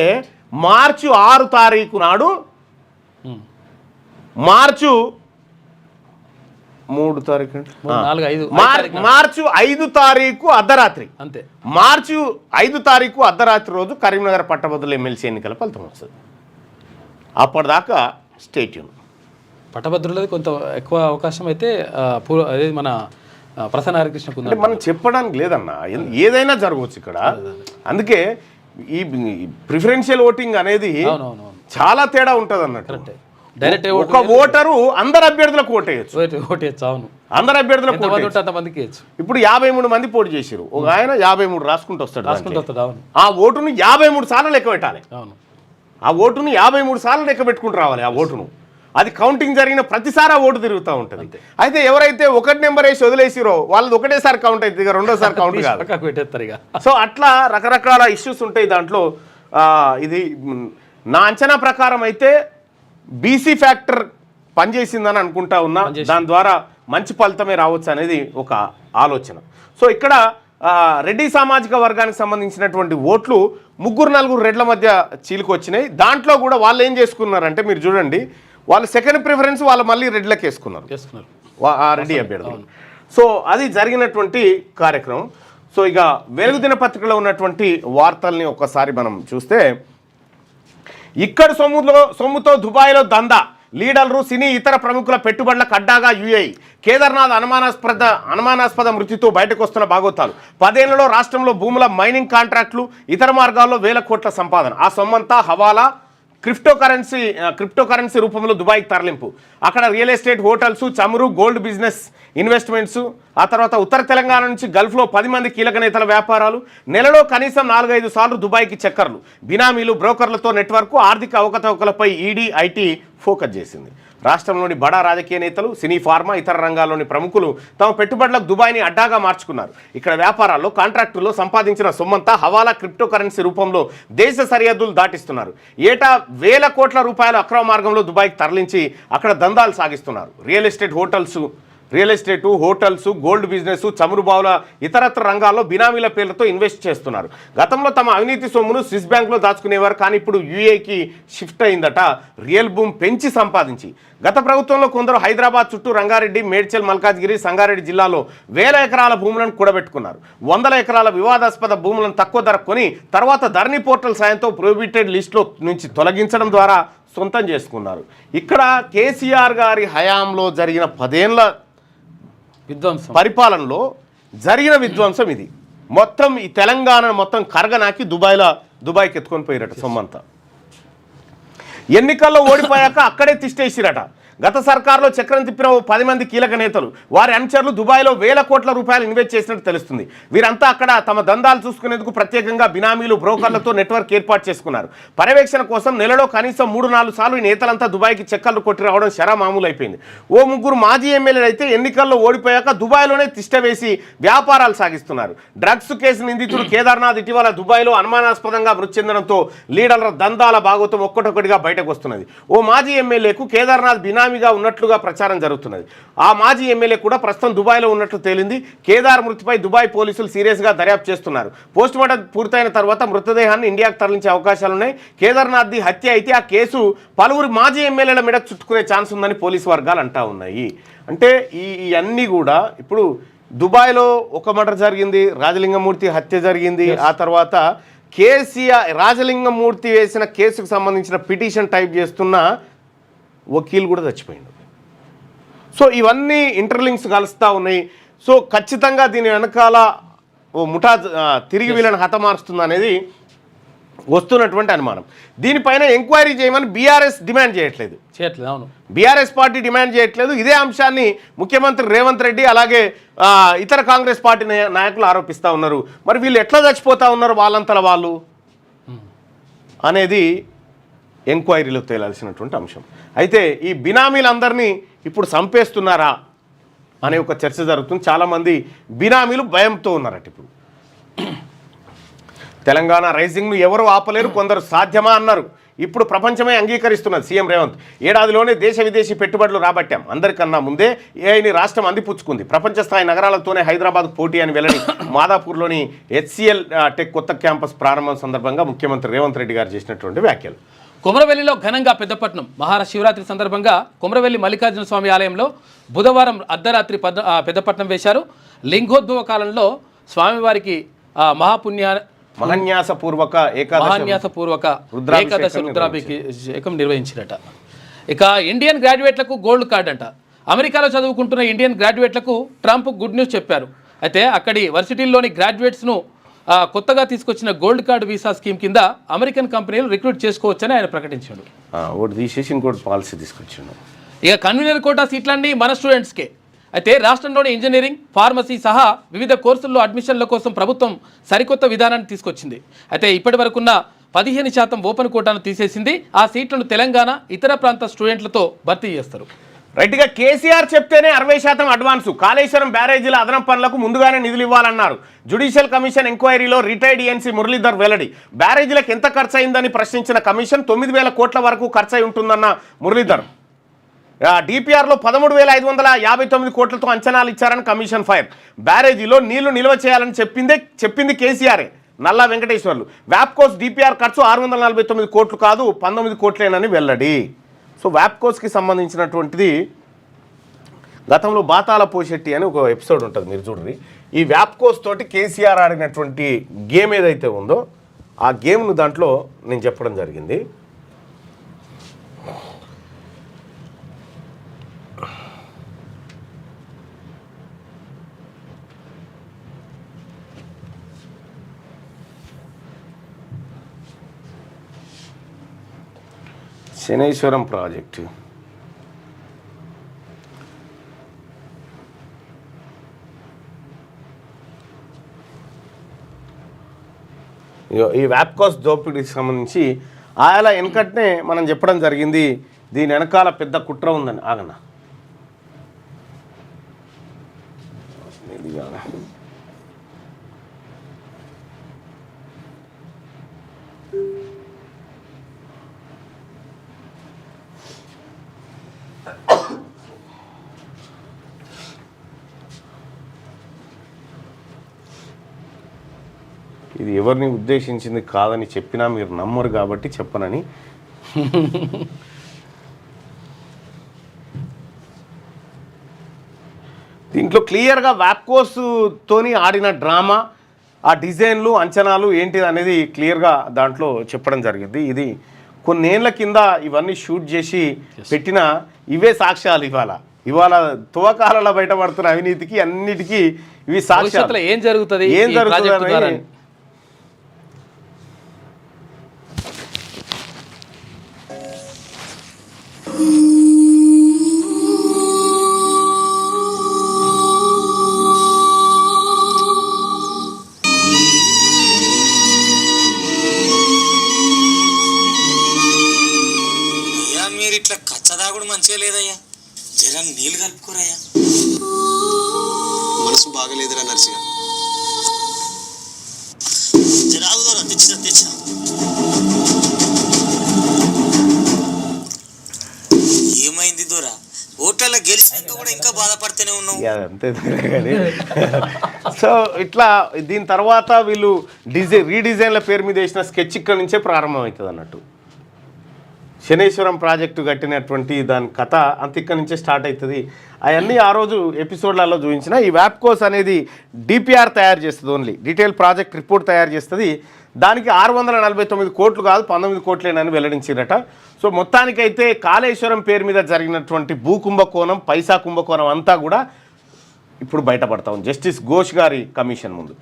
Speaker 3: మార్చి 6 తారీఖు నాడు మార్చి 5 తారీఖు అర్ధరాత్రి
Speaker 4: అంతే.
Speaker 3: మార్చి 5 తారీఖు అర్ధరాత్రి రోజు కరీంనగర్ పట్టభద్రుల ఎమ్మెల్సీ ఎన్నికల ఫలితం వస్తుంది. అప్పటిదాకా స్టేట్యూన్.
Speaker 4: పట్టభద్రులది కొంత ఎక్కువ అవకాశం అయితే అదే మన ప్రసన్న హరికృష్ణకు
Speaker 3: అంటే మనం చెప్పడానికి లేదన్నా, ఏదైనా జరగవచ్చు ఇక్కడ. అందుకే ఈ ప్రిఫరెన్షియల్ ఓటింగ్ అనేది చాలా తేడా ఉంటుంది అన్నట్టు.
Speaker 4: డైరెక్ట్
Speaker 3: ఒక ఓటరు అందరు అభ్యర్థులకు ఓటేయచ్చు.
Speaker 4: అవును,
Speaker 3: అందరు అభ్యర్థులకు ఇప్పుడు 53 మంది పోటీ చేశారు. ఒక ఆయన 53 రాసుకుంటూ వస్తాడు. ఆ ఓటును 53 సార్లు లెక్క పెట్టాలి. ఆ ఓటును 53 సార్లు లెక్క పెట్టుకుంటూ రావాలి. ఆ ఓటును అది కౌంటింగ్ జరిగిన ప్రతిసారి ఆ ఓటు తిరుగుతూ ఉంటుంది. అయితే ఎవరైతే 1 నెంబర్ వేసి వదిలేసిరో వాళ్ళది ఒకటేసారి కౌంట్ అవుతుంది, రెండోసారి కౌంట్ కాదు. సో అట్లా రకరకాల ఇష్యూస్ ఉంటాయి దాంట్లో. ఇది నా అంచనా ప్రకారం అయితే బీసీ ఫ్యాక్టర్ పనిచేసిందని అనుకుంటా ఉన్నా. దాని ద్వారా మంచి ఫలితమే రావచ్చు అనేది ఒక ఆలోచన. సో ఇక్కడ రెడ్డి సామాజిక వర్గానికి సంబంధించినటువంటి ఓట్లు 3-4 రెడ్ల మధ్య చీలికొచ్చినాయి. దాంట్లో కూడా వాళ్ళు ఏం చేసుకున్నారంటే మీరు చూడండి, వాళ్ళు సెకండ్ ప్రిఫరెన్స్ వాళ్ళు మళ్ళీ రెడ్లకు వేసుకున్నారు ఆ రెడ్డి అభ్యర్థులు. సో అది జరిగినటువంటి కార్యక్రమం. సో ఇక వెలుగు దినపత్రికలో ఉన్నటువంటి వార్తల్ని ఒక్కసారి మనం చూస్తే, ఇక్కడ సొమ్ముతో దుబాయ్లో దందా, లీడర్లు సినీ ఇతర ప్రముఖుల పెట్టుబడులకు అడ్డాగా యుఏఈ, కేదార్నాథ్ అనుమానాస్పద మృతితో బయటకు వస్తున్న భాగోతాలు, 10 ఏళ్లలో రాష్ట్రంలో భూముల మైనింగ్ కాంట్రాక్టులు, ఇతర మార్గాల్లో వేల కోట్ల సంపాదన, ఆ సొమ్మంతా హవాలా, క్రిప్టోకరెన్సీ రూపంలో దుబాయ్కి తరలింపు, అక్కడ రియల్ ఎస్టేట్, హోటల్స్, చమురు, గోల్డ్ బిజినెస్ ఇన్వెస్ట్మెంట్స్, ఆ తర్వాత ఉత్తర తెలంగాణ నుంచి గల్ఫ్లో 10 మంది కీలక నేతల వ్యాపారాలు, నెలలో కనీసం 4-5 సార్లు దుబాయ్కి చక్కర్లు, బినామీలు, బ్రోకర్లతో నెట్వర్క్, ఆర్థిక అవకతవకలపై ఈడీ, ఐటీ ఫోకస్ చేసింది. రాష్ట్రంలోని బడా రాజకీయ నేతలు, సినీ, ఫార్మా, ఇతర రంగాల్లోని ప్రముఖులు తమ పెట్టుబడులకు దుబాయ్ని అడ్డాగా మార్చుకున్నారు. ఇక్కడ వ్యాపారాల్లో, కాంట్రాక్టుల్లో సంపాదించిన సొమ్మంతా హవాలా, క్రిప్టోకరెన్సీ రూపంలో దేశ సరిహద్దులు దాటిస్తున్నారు. ఏటా వేల కోట్ల రూపాయల అక్రమ మార్గంలో దుబాయ్కి తరలించి అక్కడ దందాలు సాగిస్తున్నారు. Real estate, hotels, gold business, చమురు బావుల ఇతరత్ర రంగాల్లో బినామీల పేర్లతో ఇన్వెస్ట్ చేస్తున్నారు. గతంలో తమ అవినీతి సొమ్మును స్విస్ బ్యాంక్లో దాచుకునేవారు, కానీ ఇప్పుడు యూఏకి షిఫ్ట్ అయిందట రియల్ భూమ్ పెంచి సంపాదించి. గత ప్రభుత్వంలో కొందరు హైదరాబాద్ చుట్టూ రంగారెడ్డి, మేడ్చల్, మల్కాజ్గిరి, సంగారెడ్డి జిల్లాలో వేల ఎకరాల భూములను కూడబెట్టుకున్నారు. 100 ఎకరాల వివాదాస్పద భూములను తక్కువ ధరకు కొని తర్వాత ధరణి పోర్టల్ సాయంతో ప్రొహిబిటెడ్ లిస్టులో నుంచి తొలగించడం ద్వారా సొంతం చేసుకున్నారు. ఇక్కడ కేసీఆర్ గారి హయాంలో జరిగిన 10 ఏళ్ల పరిపాలనలో జరిగిన విధ్వంసం ఇది. మొత్తం ఈ తెలంగాణ మొత్తం కరగనాకి దుబాయ్కి ఎత్తుకొని పోయిరట సొమ్మంతా. ఎన్నికల్లో ఓడిపోయాక అక్కడే తిష్టేసిరట. గత సర్కారులో చక్రం తిప్పిన 10 మంది కీలక నేతలు, వారి అనుచరులు దుబాయ్లో వేల కోట్ల రూపాయలు ఇన్వెస్ట్ చేసినట్టు తెలుస్తుంది. వీరంతా అక్కడ తమ దందాలు చూసుకునేందుకు ప్రత్యేకంగా బినామీలు, బ్రోకర్లతో నెట్వర్క్ ఏర్పాటు చేసుకున్నారు. పర్యవేక్షణ కోసం నెలలో కనీసం 3-4 సార్లు ఈ నేతలంతా దుబాయ్కి చెక్కర్లు కొట్టి రావడం శరా మామూలు అయిపోయింది. 3 మాజీ ఎమ్మెల్యేలు అయితే ఎన్నికల్లో ఓడిపోయాక దుబాయ్లోనే తిష్ట వేసి వ్యాపారాలు సాగిస్తున్నారు. డ్రగ్స్ కేసు నిందితుడు కేదార్నాథ్ ఇటీవల దుబాయ్లో అనుమానాస్పదంగా మృతి చెందడంతో లీడర్ల దందాల భాగోతం ఒక్కటొక్కటిగా బయటకు వస్తున్నది. మాజీ ఎమ్మెల్యేకు కేదార్నాథ్ బినామీగా ఉన్నట్లుగా ప్రచారం జరుగుతున్నది. ఆ మాజీ ఎమ్మెల్యే కూడా ప్రస్తుతం దుబాయ్లో ఉన్నట్లు తేలింది. కేదార్ మృతిపై దుబాయ్ పోలీసులు సీరియస్గా దర్యాప్తు చేస్తున్నారు. పోస్టుమార్టం పూర్తయిన తర్వాత మృతదేహాన్ని ఇండియాకు తరలించే అవకాశాలున్నాయి. కేదార్నాథ్ది హత్య అయితే ఆ కేసు పలువురు మాజీ ఎమ్మెల్యేల మీద చుట్టుకునే ఛాన్స్ ఉందని పోలీసు వర్గాలు అంటా ఉన్నాయి. అంటే ఇవన్నీ కూడా ఇప్పుడు దుబాయ్లో ఒక మర్డర్ జరిగింది, రాజలింగమూర్తి హత్య జరిగింది. ఆ తర్వాత కేసీఆర్ రాజలింగమూర్తి వేసిన కేసుకు సంబంధించిన పిటిషన్ టైప్ చేస్తున్న వకీలు కూడా చచ్చిపోయిండు. సో ఇవన్నీ ఇంటర్లింక్స్ కలుస్తూ ఉన్నాయి. సో ఖచ్చితంగా దీని వెనకాల ముఠా తిరిగి వీళ్ళని హతమారుస్తుంది అనేది వస్తున్నటువంటి అనుమానం. దీనిపైన ఎంక్వైరీ చేయమని బీఆర్ఎస్ డిమాండ్ చేయట్లేదు.
Speaker 4: అవును,
Speaker 3: బీఆర్ఎస్ పార్టీ డిమాండ్ చేయట్లేదు. ఇదే అంశాన్ని ముఖ్యమంత్రి రేవంత్ రెడ్డి అలాగే ఇతర కాంగ్రెస్ పార్టీ నాయకులు ఆరోపిస్తూ ఉన్నారు. మరి వీళ్ళు ఎట్లా చచ్చిపోతూ ఉన్నారు వాళ్ళంతలా వాళ్ళు? అనేది ఎంక్వైరీలో తేలాల్సినటువంటి అంశం. అయితే ఈ బినామీలందరినీ ఇప్పుడు చంపేస్తున్నారా అనే ఒక చర్చ జరుగుతుంది. చాలామంది బినామీలు భయంతో ఉన్నారట. ఇప్పుడు తెలంగాణ రైజింగ్ను ఎవరు ఆపలేరు, కొందరు సాధ్యమా అన్నారు. ఇప్పుడు ప్రపంచమే అంగీకరిస్తున్నది. సీఎం రేవంత్ ఏడాదిలోనే దేశ విదేశీ పెట్టుబడులు రాబట్టాం, అందరికన్నా ముందే ఏఐని రాష్ట్రం అందిపుచ్చుకుంది, ప్రపంచ స్థాయి నగరాలతోనే హైదరాబాద్ పోటీ అని వెల్లడి. మాదాపూర్లోని HCL టెక్ కొత్త క్యాంపస్ ప్రారంభం సందర్భంగా ముఖ్యమంత్రి రేవంత్ రెడ్డి గారు చేసినటువంటి వ్యాఖ్యలు.
Speaker 4: కొమరవెల్లిలో ఘనంగా పెద్దపట్నం మహాశివరాత్రి సందర్భంగా కొమరవెల్లి మల్లికార్జున స్వామి ఆలయంలో బుధవారం అర్ధరాత్రి పెద్దపట్నం వేశారు. లింగోద్భవ కాలంలో స్వామివారికి
Speaker 3: మహాన్యాసపూర్వక
Speaker 4: ఏకాదశ రుద్రాభిషేకం నిర్వహించినట. ఇక ఇండియన్ గ్రాడ్యుయేట్లకు గోల్డ్ కార్డ్ అంట. అమెరికాలో చదువుకుంటున్న ఇండియన్ గ్రాడ్యుయేట్లకు ట్రంప్ గుడ్ న్యూస్ చెప్పారు. అయితే అక్కడి వర్సిటీల్లోని గ్రాడ్యుయేట్స్ను కొత్తగా తీసుకొచ్చిన గోల్డ్ కార్డ్ వీసా స్కీమ్ కింద అమెరికన్ కంపెనీలు రిక్రూట్ చేసుకోవచ్చని ఆయన ప్రకటించాడు.
Speaker 3: ఒకటి తీసేసి ఇంకోటి పాలసీ తీసుకొచ్చాడు.
Speaker 4: ఇక కన్వీనర్ కోటా సీట్లన్నీ మన స్టూడెంట్స్కే. అయితే రాష్ట్రంలోని ఇంజనీరింగ్, ఫార్మసీ సహా వివిధ కోర్సుల్లో అడ్మిషన్ల కోసం ప్రభుత్వం సరికొత్త విధానాన్ని తీసుకొచ్చింది. అయితే ఇప్పటి వరకున్న 15% ఓపెన్ కోటాను తీసేసింది. ఆ సీట్లను తెలంగాణ, ఇతర ప్రాంత స్టూడెంట్లతో భర్తీ చేస్తారు.
Speaker 3: రైట్గా కేసీఆర్ చెప్తేనే 60% అడ్వాన్సు, కాళేశ్వరం బ్యారేజీల అదనపు పనులకు ముందుగానే నిధులు ఇవ్వాలన్నారు. జ్యుడిషియల్ కమిషన్ ఎంక్వైరీలో రిటైర్డ్ ENC మురళీధర్ వెల్లడి. బ్యారేజీలకు ఎంత ఖర్చు అయిందని ప్రశ్నించిన కమిషన్ 9,000 కోట్ల వరకు ఖర్చు అయి ఉంటుందన్న మురళీధర్. DPRలో 13,559 కోట్లతో అంచనాలు ఇచ్చారని కమిషన్ ఫైర్. బ్యారేజీలో నీళ్లు నిల్వ చేయాలని చెప్పింది కేసీఆరే. నల్లా వెంకటేశ్వర్లు. వ్యాప్కోస్ DPR ఖర్చు 649 కోట్లు కాదు, 19 కోట్లేనని వెల్లడి. సో వ్యాప్కోస్కి సంబంధించినటువంటిది గతంలో బాతాల పోషెట్టి అని ఒక ఎపిసోడ్ ఉంటుంది, మీరు చూడండి. ఈ వ్యాప్కోస్ తోటి కేసీఆర్ ఆడినటువంటి గేమ్ ఏదైతే ఉందో ఆ గేమ్ను దాంట్లో నేను చెప్పడం జరిగింది. శనేశ్వరం ప్రాజెక్టు ఈ వ్యాప్కోస్ దోపిడీకి సంబంధించి ఆయల వెనకట్నే మనం చెప్పడం జరిగింది, దీని వెనకాల పెద్ద కుట్ర ఉందని. ఆగనా ఇది ఎవరిని ఉద్దేశించింది కాదని చెప్పినా మీరు నమ్మరు కాబట్టి చెప్పనని. దీంట్లో క్లియర్గా వ్యాప్కోస్తోని ఆడిన డ్రామా, ఆ డిజైన్లు, అంచనాలు ఏంటిది అనేది క్లియర్గా దాంట్లో చెప్పడం జరిగింది. ఇది కొన్నేళ్ల కింద ఇవన్నీ షూట్ చేసి పెట్టిన ఇవే సాక్ష్యాలు. ఇవాళ తువకాలలో బయటపడుతున్న అవినీతికి అన్నిటికీ ఇవి సాక్ష్యాలు.
Speaker 4: ఏం జరుగుతుంది
Speaker 5: మీరు ఇట్లా కచ్చదాగుడు మంచిగా లేదయ్యా, జర నీళ్ళు కలుపుకోరయ్యా.
Speaker 6: మనసు బాగలేదురా నర్సిగా.
Speaker 5: జర ఆగుదోరా, తెచ్చిన ఏమైంది దూరా? ఓట్లలో గెలిచినాక కూడా ఇంకా బాధపడుతూనే ఉన్నావు.
Speaker 3: అంతే కానీ. సో ఇట్లా దీని తర్వాత వీళ్ళు రీడిజైన్ల పేరు మీద వేసిన స్కెచ్ ఇక్కడ నుంచే ప్రారంభమవుతుంది అన్నట్టు. శనేశ్వరం ప్రాజెక్టు కట్టినటువంటి దాని కథ అంత ఇక్కడ నుంచే స్టార్ట్ అవుతుంది. అవన్నీ ఆ రోజు ఎపిసోడ్లలో చూపించిన. ఈ వ్యాప్కోస్ అనేది DPR తయారు చేస్తుంది, ఓన్లీ డీటెయిల్ ప్రాజెక్ట్ రిపోర్ట్ తయారు చేస్తుంది. దానికి 649 కోట్లు కాదు 19 కోట్లేనని వెల్లడించారట. సో మొత్తానికైతే కాళేశ్వరం పేరు మీద జరిగినటువంటి భూ కుంభకోణం, పైసా కుంభకోణం అంతా కూడా ఇప్పుడు బయటపడతాం జస్టిస్ ఘోష్ గారి కమిషన్ ముందు.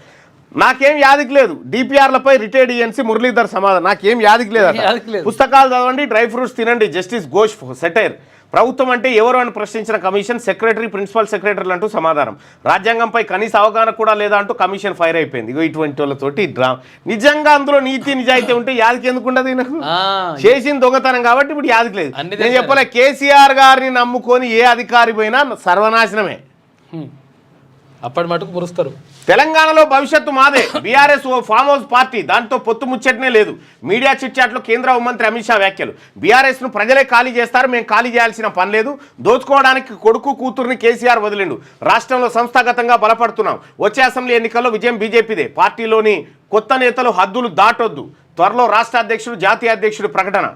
Speaker 3: నాకేం యాదికి లేదు, DPRలపై రిటైర్డ్ ENC మురళీధర్ సమాధానం. నాకేం యాదికి లేదు. పుస్తకాలు చదవండి, డ్రై ఫ్రూట్స్ తినండి, జస్టిస్ ఘోష్ సెటైర్. ప్రభుత్వం అంటే ఎవరు అని ప్రశ్నించిన కమిషన్ సెక్రటరీ ప్రిన్సిపల్ సెక్రటరీలు అంటూ సమాధానం. రాజ్యాంగంపై కనీస అవగాహన కూడా లేదా అంటూ కమిషన్ ఫైర్ అయిపోయింది. ఇగో ఇటువంటి వాళ్ళతోటి నిజంగా అందులో నీతి నిజాయితీ ఉంటే యాదికి ఎందుకు ఉండదు? నాకు చేసిన దొంగతనం కాబట్టి ఇప్పుడు యాదికి లేదు. నేను చెప్పలే, కేసీఆర్ గారిని నమ్ముకొని ఏ అధికారి పోయినా సర్వనాశనమే.
Speaker 4: అప్పటి మటుకు మురుస్తారు.
Speaker 3: తెలంగాణలో భవిష్యత్తు మాదే. బీఆర్ఎస్ ఓ ఫామ్ హౌస్ పార్టీ, దాంతో పొత్తు ముచ్చటనే లేదు. మీడియా చిట్చాట్లో కేంద్ర హోంమంత్రి అమిత్ షా వ్యాఖ్యలు. బీఆర్ఎస్ను ప్రజలే ఖాళీ చేస్తారు, మేము ఖాళీ చేయాల్సిన పని లేదు. దోచుకోవడానికి కొడుకు కూతుర్ని కేసీఆర్ వదిలిండు. రాష్ట్రంలో సంస్థాగతంగా బలపడుతున్నాం. వచ్చే అసెంబ్లీ ఎన్నికల్లో విజయం బీజేపీదే. పార్టీలోని కొత్త నేతలు హద్దులు దాటొద్దు. త్వరలో రాష్ట్ర అధ్యక్షుడు జాతీయ అధ్యక్షుడు ప్రకటన.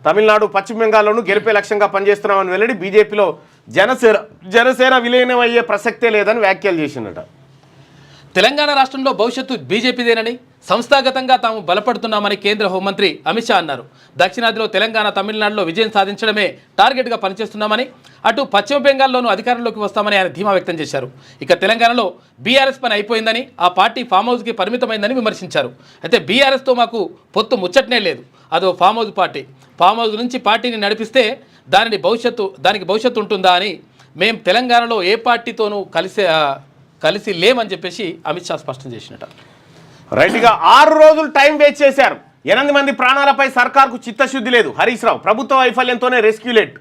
Speaker 3: తమిళనాడు పశ్చిమ బెంగాల్లోనూ గెలిపే లక్ష్యంగా పనిచేస్తున్నామని వెల్లడి. బీజేపీలో జనసేన విలీనం అయ్యే ప్రసక్తే లేదని వ్యాఖ్యలు చేసిందట.
Speaker 4: తెలంగాణ రాష్ట్రంలో భవిష్యత్తు బీజేపీదేనని, సంస్థాగతంగా తాము బలపడుతున్నామని కేంద్ర హోంమంత్రి అమిత్ షా అన్నారు. దక్షిణాదిలో తెలంగాణ, తమిళనాడులో విజయం సాధించడమే టార్గెట్గా పనిచేస్తున్నామని, అటు పశ్చిమ బెంగాల్లోనూ అధికారంలోకి వస్తామని ఆయన ధీమా వ్యక్తం చేశారు. ఇక తెలంగాణలో బీఆర్ఎస్ పని అయిపోయిందని, ఆ పార్టీ ఫామ్ హౌస్కి పరిమితమైందని విమర్శించారు. అయితే బీఆర్ఎస్తో మాకు పొత్తు ముచ్చటనే లేదు, అదో farm house party. Farm house నుంచి పార్టీని నడిపిస్తే దానికి భవిష్యత్తు ఉంటుందా అని మేము తెలంగాణలో ఏ పార్టీతోనూ కలిసి లేమని చెప్పేసి అమిత్ షా స్పష్టం చేసినట్ట.
Speaker 3: రైట్గా 6 రోజులు టైం వేస్ట్ చేశారు. 8 మంది ప్రాణాలపై సర్కార్కు చిత్తశుద్ధి లేదు. హరీష్ రావు ప్రభుత్వ వైఫల్యంతోనే రెస్క్యూలేట్.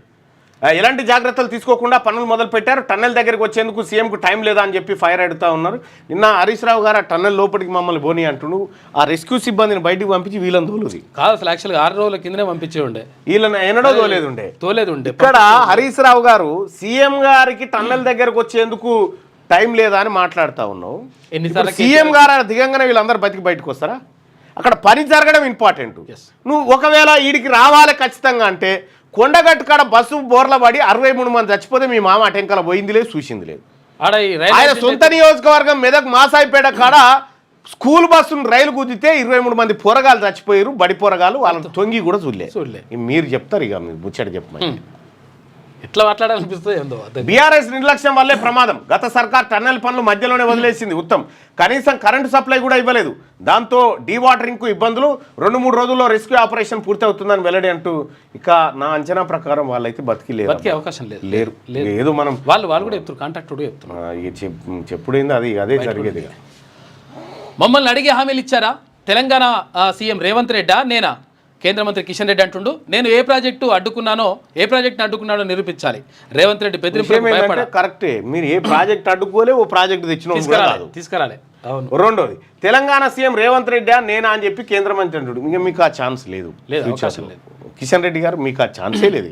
Speaker 3: ఎలాంటి జాగ్రత్తలు తీసుకోకుండా పనులు మొదలు పెట్టారు. టన్నెల్ దగ్గరికి వచ్చేందుకు సీఎంకు టైం లేదా అని చెప్పి ఫైర్ అడుగుతూ ఉన్నారు. నిన్న హరీష్ రావు గారు ఆ టన్నెల్ లోపలికి మమ్మల్ని పోనీ అంటున్నాడు. ఆ రెస్క్యూ సిబ్బందిని బయటికి పంపించి వీళ్ళని తోలుది
Speaker 4: కాదు. అసలు యాక్చువల్గా 6 రోజుల కిందనే పంపించే ఉండే,
Speaker 3: వీళ్ళని ఎన్నడో తోలేదుండే. ఇక్కడ హరీష్ రావు గారు సీఎం గారికి టన్నెల్ దగ్గరకు వచ్చేందుకు టైం లేదా అని మాట్లాడుతూ ఉన్నావు. సీఎం గారు దిగంగానే వీళ్ళందరూ బయటకు వస్తారా? అక్కడ పని జరగడం ఇంపార్టెంట్. నువ్వు ఒకవేళ వీడికి రావాలి ఖచ్చితంగా అంటే కొండగట్టు కాడ బస్సు బోర్ల పడి 63 మంది చచ్చిపోతే మీ మామ అటెంకల పోయింది లేదు, చూసింది లేదు. ఆయన సొంత నియోజకవర్గం మెదక్ మాసాయిపేట కాడ స్కూల్ బస్సును రైలు గుద్దితే 23 మంది పోరగాలు చచ్చిపోయారు. బడి పోరగాలు వాళ్ళని తొంగి కూడా చూడలే. మీరు చెప్తారు ఇక మీరు ముచ్చట చెప్పమని.
Speaker 4: ఎట్లా మాట్లాడాలనిపిస్తుంది ఏందో.
Speaker 3: బీఆర్ఎస్ నిర్లక్ష్యం వల్లే ప్రమాదం. గత సర్కార్ టన్నెల్ పనులు మధ్యలోనే వదిలేసింది. ఉత్తమ్ కనీసం కరెంటు సప్లై కూడా ఇవ్వలేదు. దాంతో డీవాటరింగ్కు ఇబ్బందులు. 2-3 రోజుల్లో రెస్క్యూ ఆపరేషన్ పూర్తి అవుతుందని వెల్లడి అంటూ ఇక నా అంచనా ప్రకారం వాళ్ళైతే బతికే
Speaker 4: అవకాశం
Speaker 3: లేరు. ఏదో మనం
Speaker 4: వాళ్ళు కూడా చెప్తారు, కాంటాక్ట్ కూడా చెప్తున్నారు.
Speaker 3: చెప్పుడైంది అదే జరిగేది.
Speaker 4: మమ్మల్ని అడిగే హామీలు ఇచ్చారా? తెలంగాణ సీఎం రేవంత్ రెడ్డా నేనా? కేంద్ర మంత్రి కిషన్ రెడ్డి అంటుండు. నేను ఏ ప్రాజెక్టుని అడ్డుకున్నానో నిరూపించాలి. రేవంత్ రెడ్డి బెదిరింపు
Speaker 3: కరెక్టే. మీరు ఏ ప్రాజెక్ట్ అడ్డుకోలే, ఓ ప్రాజెక్ట్
Speaker 4: తీసుకురాలి.
Speaker 3: రెండోది, తెలంగాణ సీఎం రేవంత్ రెడ్డి నేనా అని చెప్పి కేంద్ర మంత్రి అంటుడు. ఇంకా మీకు ఆ ఛాన్స్ లేదు. కిషన్ రెడ్డి గారు మీకు ఆ ఛాన్సే లేదు.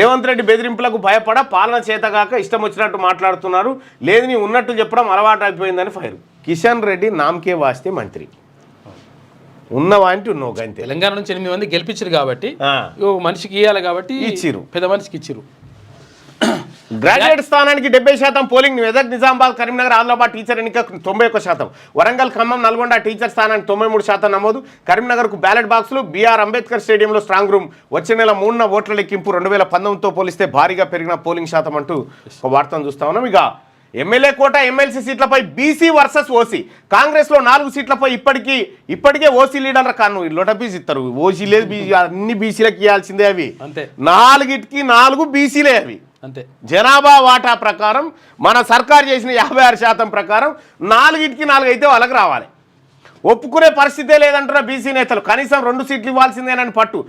Speaker 3: రేవంత్ రెడ్డి బెదిరింపులకు భయపడ పాలన చేతగాక ఇష్టం వచ్చినట్టు మాట్లాడుతున్నారు. లేదు నీ ఉన్నట్టు చెప్పడం అలవాటు అయిపోయిందని ఫైర్. కిషన్ రెడ్డి నామకే వాస్తే మంత్రి ఉన్నవాంటి ఉన్నావు. కానీ
Speaker 4: తెలంగాణ నుంచి 8 మంది గెలిపించారు కాబట్టి మనిషికి ఇవ్వాలి కాబట్టి
Speaker 3: ఇచ్చిరు,
Speaker 4: పెద్ద మనిషికి ఇచ్చిరు.
Speaker 3: గ్రాడ్యుయేట్ స్థానానికి 70% పోలింగ్. మెదక్, నిజామాబాద్, కరీంనగర్, ఆదిలాబాద్ టీచర్ ఎన్నిక 91%. వరంగల్, ఖమ్మం, నల్గొండ టీచర్ స్థానానికి 93% నమోదు. కరీంనగర్కు బ్యాలెట్ బాక్సులు. బీఆర్ అంబేద్కర్ స్టేడియంలో స్ట్రాంగ్ రూమ్. వచ్చే నెల 3న ఓట్ల లెక్కింపు. 2019తో పోలిస్తే భారీగా పెరిగిన పోలింగ్ శాతం అంటూ ఒక వార్తను చూస్తా ఉన్నాం. ఇక ఎమ్మెల్యే కోట, ఎమ్మెల్సీ సీట్లపై బీసీ వర్సెస్ ఓసీ. కాంగ్రెస్లో 4 సీట్లపై ఇప్పటికే ఓసీ లీడర్ల కాను లొట బీసీ ఇస్తారు. ఓసీ లేదు, అన్ని బీసీలకు ఇవ్వాల్సిందే. అవి 4 బీసీలే. అవి
Speaker 4: అంతే.
Speaker 3: జనాభా వాటా ప్రకారం మన సర్కారు చేసిన 56% ప్రకారం 4 అయితే వాళ్ళకి రావాలి. ఒప్పుకునే పరిస్థితే లేదంటున్న బీసీ నేతలు. కనీసం 2 సీట్లు ఇవ్వాల్సిందేనని పట్టు.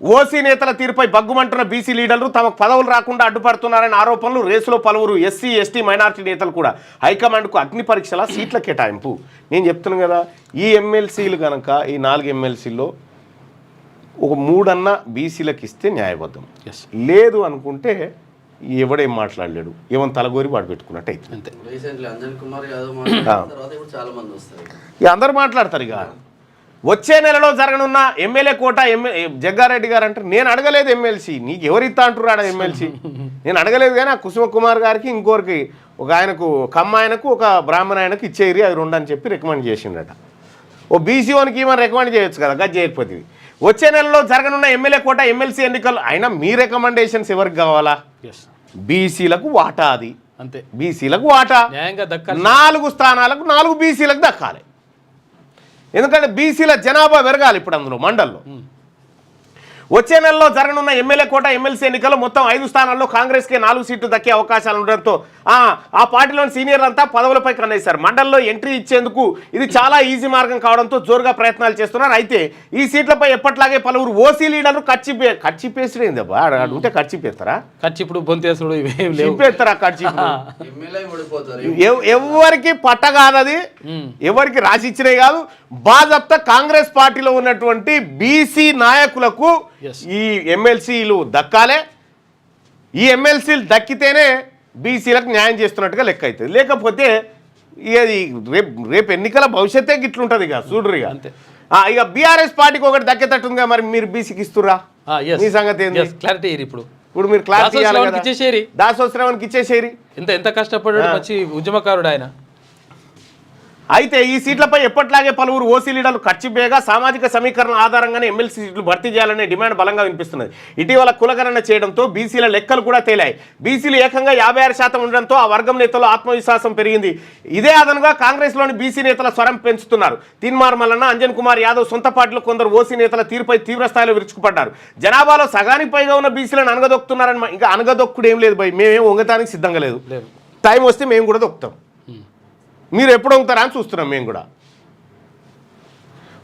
Speaker 3: ఓసీ నేతల తీరుపై బగ్గుమంటున్న బీసీ లీడర్లు తమకు పదవులు రాకుండా అడ్డుపడుతున్నారని ఆరోపణలు. రేసులో పలువురు ఎస్సీ, ఎస్టీ, మైనారిటీ నేతలు కూడా. హైకమాండ్కు అగ్ని పరీక్షల సీట్ల కేటాయింపు. నేను చెప్తున్నాను కదా, ఈ ఎమ్మెల్సీలు కనుక ఈ 4 ఎమ్మెల్సీల్లో ఒక 3 అన్నా బీసీలకు ఇస్తే న్యాయబద్ధం. లేదు అనుకుంటే ఎవడేం మాట్లాడలేడు, ఏమన్నా తలగోరి వాడు పెట్టుకున్నట్టు అయితే అంతే. ఇక అందరూ మాట్లాడతారు. ఇక వచ్చే నెలలో జరగనున్న ఎమ్మెల్యే కోట జగ్గారెడ్డి గారు అంటే నేను అడగలేదు ఎమ్మెల్సీ, నీకు ఎవరిస్తా అంటున్నాడు ఎమ్మెల్సీ? నేను అడగలేదు. కానీ ఆ కుసుమ కుమార్ గారికి ఇంకోరికి ఒక ఆయనకు కమ్మ ఆయనకు ఒక బ్రాహ్మణ ఆయనకు ఇచ్చేరి అవి 2 అని చెప్పి రికమెండ్ చేసిండట. ఓ బీసీఓనికి ఏమైనా రికమెండ్ చేయొచ్చు కదా, గది చేయకపోతే. వచ్చే నెలలో జరగనున్న ఎమ్మెల్యే కోట, ఎమ్మెల్సీ ఎన్నికలు. అయినా మీ రికమెండేషన్స్ ఎవరికి కావాలా? బీసీలకు వాటా. అది అంతే. బీసీలకు వాటా 4 స్థానాలకు 4 బీసీలకు దక్కాలి. ఎందుకంటే బీసీల జనాభా పెరగాలి ఇప్పుడు అందులో మండల్లో. వచ్చే నెలలో జరగనున్న ఎమ్మెల్యే కోట ఎమ్మెల్సీ ఎన్నికల్లో మొత్తం 5 స్థానాల్లో కాంగ్రెస్కే 4 సీట్లు దక్కే అవకాశాలు ఉండడంతో ఆ పార్టీలోని సీనియర్లంతా పదవులపై కన్నేశారు. మండలిలో ఎంట్రీ ఇచ్చేందుకు ఇది చాలా ఈజీ మార్గం కావడంతో జోరుగా ప్రయత్నాలు చేస్తున్నారు. అయితే ఈ సీట్లపై ఎప్పట్లాగే పలువురు ఓసీ లీడర్లు ఖర్చిపేసుడైంది ఉంటే ఖర్చిపేస్తారా?
Speaker 4: ఇప్పుడు బొంతేసుడు ఇవేం లేవు.
Speaker 3: చెప్పేస్తారా ఖర్చు?
Speaker 2: ఎమ్మెల్యే ఓడిపోతారు.
Speaker 3: ఎవరికి పట్ట కాదది, ఎవరికి రాసి ఇచ్చినే కాదు. బాజప్తా కాంగ్రెస్ పార్టీలో ఉన్నటువంటి బీసీ నాయకులకు ఈ ఎమ్మెల్సీలు దక్కాలే. ఈ ఎమ్మెల్సీలు దక్కితేనే బీసీలకు న్యాయం చేస్తున్నట్టుగా లెక్క అవుతుంది. లేకపోతే ఇది రేపు ఎన్నికల భవిష్యత్తే గిట్లుంటుంది ఇక చూడరు. ఇక బీఆర్ఎస్ పార్టీకి ఒకటి దక్కేటట్టుందిగా, మరి మీరు బీసీకి ఇస్తుర్రా? మీ సంగతి ఏంటి?
Speaker 4: క్లారిటీ
Speaker 3: ఇప్పుడు మీరు క్లారిటీ
Speaker 4: ఇచ్చేసేరి,
Speaker 3: దాసోత్సవానికి ఇచ్చేసేరి.
Speaker 4: ఎంత కష్టపడ్డాడు మంచి ఉద్యమకారుడు ఆయన.
Speaker 3: అయితే ఈ సీట్లపై ఎప్పట్లాగే పలువురు ఓసీ లీడర్లు ఖర్చుబేగా సామాజిక సమీకరణ ఆధారంగానే ఎమ్మెల్సీ సీట్లు భర్తీ చేయాలనే డిమాండ్ బలంగా వినిపిస్తున్నది. ఇటీవల కులగణన చేయడంతో బీసీల లెక్కలు కూడా తేలాయి. బీసీలు ఏకంగా 56% ఉండడంతో ఆ వర్గం నేతల్లో ఆత్మవిశ్వాసం పెరిగింది. ఇదే అదనుగా కాంగ్రెస్లోని బీసీ నేతల స్వరం పెంచుతున్నారు. తీన్మార్ మల్లన్న, అంజన్ కుమార్ యాదవ్ సొంత పార్టీలో కొందరు ఓసీ నేతల తీరుపై తీవ్రస్థాయిలో విరుచుకుపడ్డారు. జనాభాలో సగానికి పైగా ఉన్న బీసీలను అనగదొక్కుతున్నారని. ఇంకా అనగదొక్కుడు ఏం లేదు భయ్, మేమేం వంగటానికి సిద్ధంగా లేదు. టైం వస్తే మేము కూడా దొక్కుతాం. మీరు ఎప్పుడు అవుతారా అని చూస్తున్నాం. మేము కూడా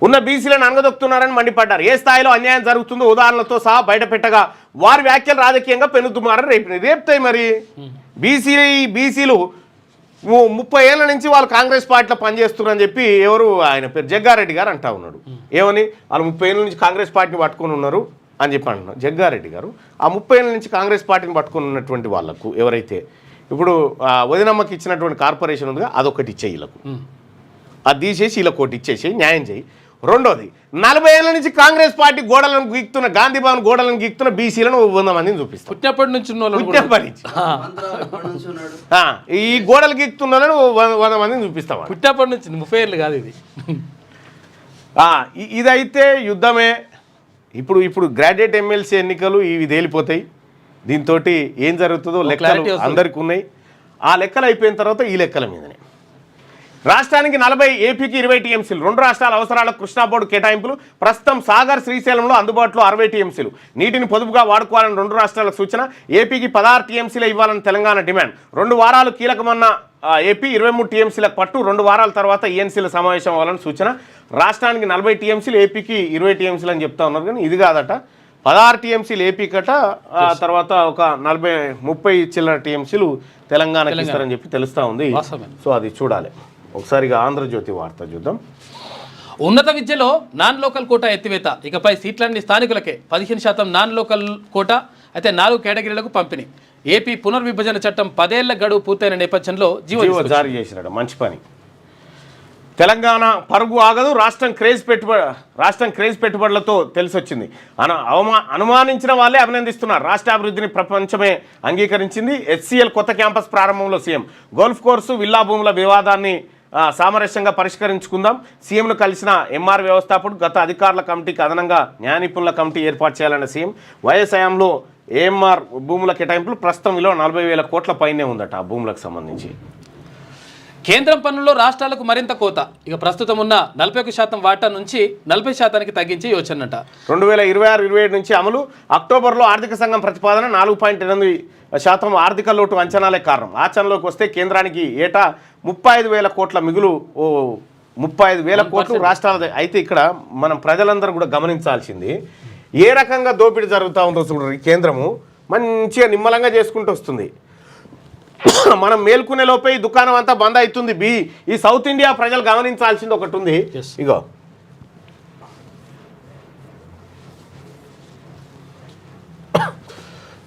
Speaker 3: ఉన్న బీసీలను అనగదొక్కుతున్నారని మండిపడ్డారు. ఏ స్థాయిలో అన్యాయం జరుగుతుందో ఉదాహరణలతో సహా బయటపెట్టగా వారి వ్యాఖ్యలు రాజకీయంగా పెనుతుమారని రేపుతాయి. మరి బీసీలు 30 ఏళ్ళ నుంచి వాళ్ళు కాంగ్రెస్ పార్టీలో పనిచేస్తున్నారని చెప్పి ఎవరు ఆయన పేరు జగ్గారెడ్డి గారు అంటా ఉన్నాడు. ఏమని వాళ్ళు 30 ఏళ్ళ నుంచి కాంగ్రెస్ పార్టీని పట్టుకొని ఉన్నారు అని చెప్పి అంటున్నారు జగ్గారెడ్డి గారు. ఆ 30 ఏళ్ళ నుంచి కాంగ్రెస్ పార్టీని పట్టుకొని ఉన్నటువంటి వాళ్ళకు ఎవరైతే ఇప్పుడు వదినమ్మకి ఇచ్చినటువంటి కార్పొరేషన్ ఉందిగా, అదొకటి ఇచ్చే వీళ్ళకు, అది తీసేసి వీళ్ళకి ఒకటి ఇచ్చేసి న్యాయం చేయి. రెండోది 40 ఏళ్ళ నుంచి కాంగ్రెస్ పార్టీ గోడలను గీక్తున్న, గాంధీ భవన్ గోడలను గీక్తున్న బీసీలను 100 మందిని చూపిస్తాం.
Speaker 4: పుట్టినప్పటి నుంచి
Speaker 3: ఈ గోడలు గీక్తున్న 100 మందిని చూపిస్తాం.
Speaker 4: పుట్టినప్పటి నుంచి 30 ఏళ్ళు కాదు ఇది.
Speaker 3: ఇదైతే యుద్ధమే. ఇప్పుడు గ్రాడ్యుయేట్ ఎమ్మెల్సీ ఎన్నికలు ఇవి తేలిపోతాయి. దీంతో ఏం జరుగుతుందో లెక్కలు అందరికీ ఉన్నాయి. ఆ లెక్కలు అయిపోయిన తర్వాత ఈ లెక్కల మీదనే రాష్ట్రానికి 40, ఏపీకి 20 టీఎంసీలు. 2 రాష్ట్రాల అవసరాలకు కృష్ణా బోర్డు కేటాయింపులు. ప్రస్తుతం సాగర్, శ్రీశైలంలో అందుబాటులో 60 టీఎంసీలు. నీటిని పొదుపుగా వాడుకోవాలని 2 రాష్ట్రాలకు సూచన. ఏపీకి 16 టీఎంసీలు ఇవ్వాలని తెలంగాణ డిమాండ్. 2 వారాలు కీలకమన్న ఏపీ. 23 టీఎంసీలకు పట్టు. 2 వారాల తర్వాత ఈఎన్సీల సమావేశం అవ్వాలని సూచన. రాష్ట్రానికి 40 టీఎంసీలు, ఏపీకి 20 టీఎంసీలు అని చెప్తా ఉన్నారు. కానీ ఇది కాదట, 16 టీఎంసీలు ఏపీ కట, తర్వాత ఒక 30 చిల్లర టీఎంసీలు తెలంగాణకి ఇస్తారని చెప్పి తెలుస్తూ ఉంది. సో అది చూడాలి. ఒకసారిగా ఆంధ్రజ్యోతి వార్త చూద్దాం.
Speaker 4: ఉన్నత విద్యలో నాన్ లోకల్ కోటా ఎత్తివేత. ఇకపై సీట్లన్నీ స్థానికులకే. 15% నాన్ లోకల్ కోటా. అయితే 4 కేటగిరీలకు పంపిణీ. ఏపీ పునర్విభజన చట్టం 10 ఏళ్ల గడువు పూర్తయిన నేపథ్యంలో జీవో
Speaker 3: జారీ చేసినాడు. మంచి పని. తెలంగాణ పరుగు ఆగదు. రాష్ట్రం క్రేజ్ పెట్టుబడులతో తెలిసొచ్చింది. అనుమానించిన వాళ్ళే అభినందిస్తున్నారు. రాష్ట్ర అభివృద్ధిని ప్రపంచమే అంగీకరించింది. HCL కొత్త క్యాంపస్ ప్రారంభంలో సీఎం. గోల్ఫ్ కోర్సు, విల్లా భూముల వివాదాన్ని సామరస్యంగా పరిష్కరించుకుందాం. సీఎంను కలిసిన ఎంఆర్ వ్యవస్థాపకుడు. గత అధికారుల కమిటీకి అదనంగా న్యాయ నిపుణుల కమిటీ ఏర్పాటు చేయాలన్న సీఎం. వైఎస్ హయాంలో ఏఎంఆర్ భూముల కేటాయింపులు ప్రస్తుతం విలువ 40,000 కోట్ల పైనే ఉందట ఆ భూములకు సంబంధించి.
Speaker 4: కేంద్రం పన్నుల్లో రాష్ట్రాలకు మరింత కోత. ఇక ప్రస్తుతం ఉన్న 41% వాటా నుంచి 40%కి తగ్గించే యోచనట.
Speaker 3: 2026-27 నుంచి అమలు. అక్టోబర్లో ఆర్థిక సంఘం ప్రతిపాదన 4.8% ఆర్థిక లోటు అంచనాలే కారణం. ఆచరణలోకి వస్తే కేంద్రానికి ఏటా 35,000 కోట్ల మిగులు. 35,000 కోట్లు రాష్ట్రాలదే. అయితే ఇక్కడ మనం ప్రజలందరూ కూడా గమనించాల్సింది ఏ రకంగా దోపిడీ జరుగుతూ ఉందో చూడండి. కేంద్రము మంచిగా నిమ్మలంగా చేసుకుంటూ వస్తుంది. మనం మేల్కొనే లోపే ఈ దుకాణం అంతా బంద్ అవుతుంది. ఈ సౌత్ ఇండియా ప్రజలు గమనించాల్సింది ఒకటి ఉంది.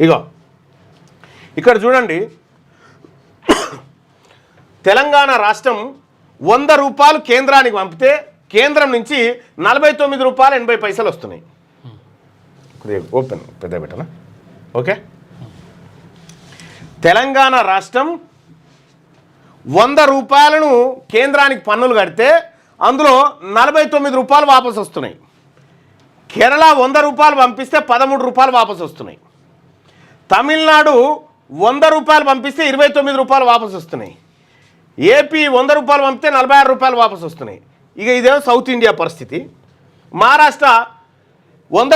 Speaker 3: ఇగో ఇక్కడ చూడండి. తెలంగాణ రాష్ట్రం 100 రూపాయలు కేంద్రానికి పంపితే కేంద్రం నుంచి 49 రూపాయలు 80 పైసలు వస్తున్నాయి. ఓపెన్ పెద్ద పెట్టనా? ఓకే. తెలంగాణ రాష్ట్రం 100 రూపాయలను కేంద్రానికి పన్నులు కడితే అందులో 49 రూపాయలు వాపసు వస్తున్నాయి. కేరళ 100 రూపాయలు పంపిస్తే 13 రూపాయలు వాపసు వస్తున్నాయి. తమిళనాడు 100 రూపాయలు పంపిస్తే 29 రూపాయలు వాపసు వస్తున్నాయి. ఏపీ 100 రూపాయలు పంపితే 46 రూపాయలు వాపసు వస్తున్నాయి. ఇక ఇదేమో సౌత్ ఇండియా పరిస్థితి. మహారాష్ట్ర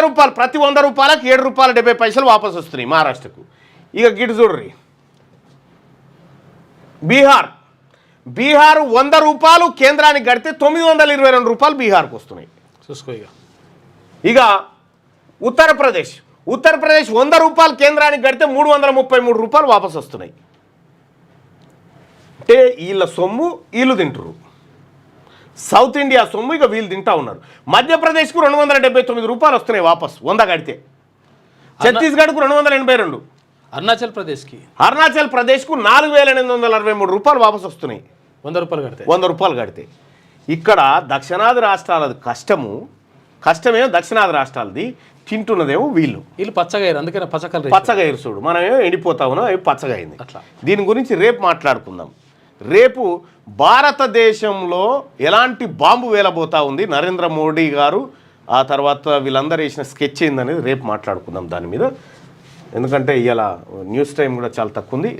Speaker 3: రూపాయలు, ప్రతి 100 రూపాయలకు 7 రూపాయల 70 పైసలు వాపసు వస్తున్నాయి మహారాష్ట్రకు. ఇక గిటు చూడ్రి బీహార్ 100 రూపాయలు కేంద్రానికి కడితే 922 రూపాయలు బీహార్కు వస్తున్నాయి.
Speaker 4: చూసుకో
Speaker 3: ఇక ఉత్తరప్రదేశ్ 100 రూపాయలు కేంద్రానికి కడితే 333 రూపాయలు వాపసు వస్తున్నాయి. అంటే వీళ్ళ సొమ్ము వీళ్ళు తింటారు, సౌత్ ఇండియా సొమ్ము ఇక వీళ్ళు తింటా ఉన్నారు. మధ్యప్రదేశ్కు 279 రూపాయలు వస్తున్నాయి వాపసు 100 కడితే, ఛత్తీస్గఢ్కు 282, అరుణాచల్ ప్రదేశ్కు 4863 రూపాయలు వాపసు వస్తున్నాయి 100 రూపాయలు కడితే. ఇక్కడ దక్షిణాది రాష్ట్రాలది కష్టమేమో దక్షిణాది రాష్ట్రాలది, తింటున్నదేమో వీళ్ళు
Speaker 4: పచ్చగాయరు. అందుకనే
Speaker 3: పచ్చగాయరు చూడు, మనమేమో ఎండిపోతా ఉన్నాం, అవి పచ్చగా అయింది. దీని గురించి రేపు మాట్లాడుకుందాం. రేపు భారతదేశంలో ఎలాంటి బాంబు వేలబోతా ఉంది నరేంద్ర మోడీ గారు, ఆ తర్వాత వీళ్ళందరూ వేసిన స్కెచ్ ఏందనేది రేపు మాట్లాడుకుందాం దాని మీద. ఎందుకంటే ఇవాళ న్యూస్ టైం కూడా చాలా తక్కువ ఉంది.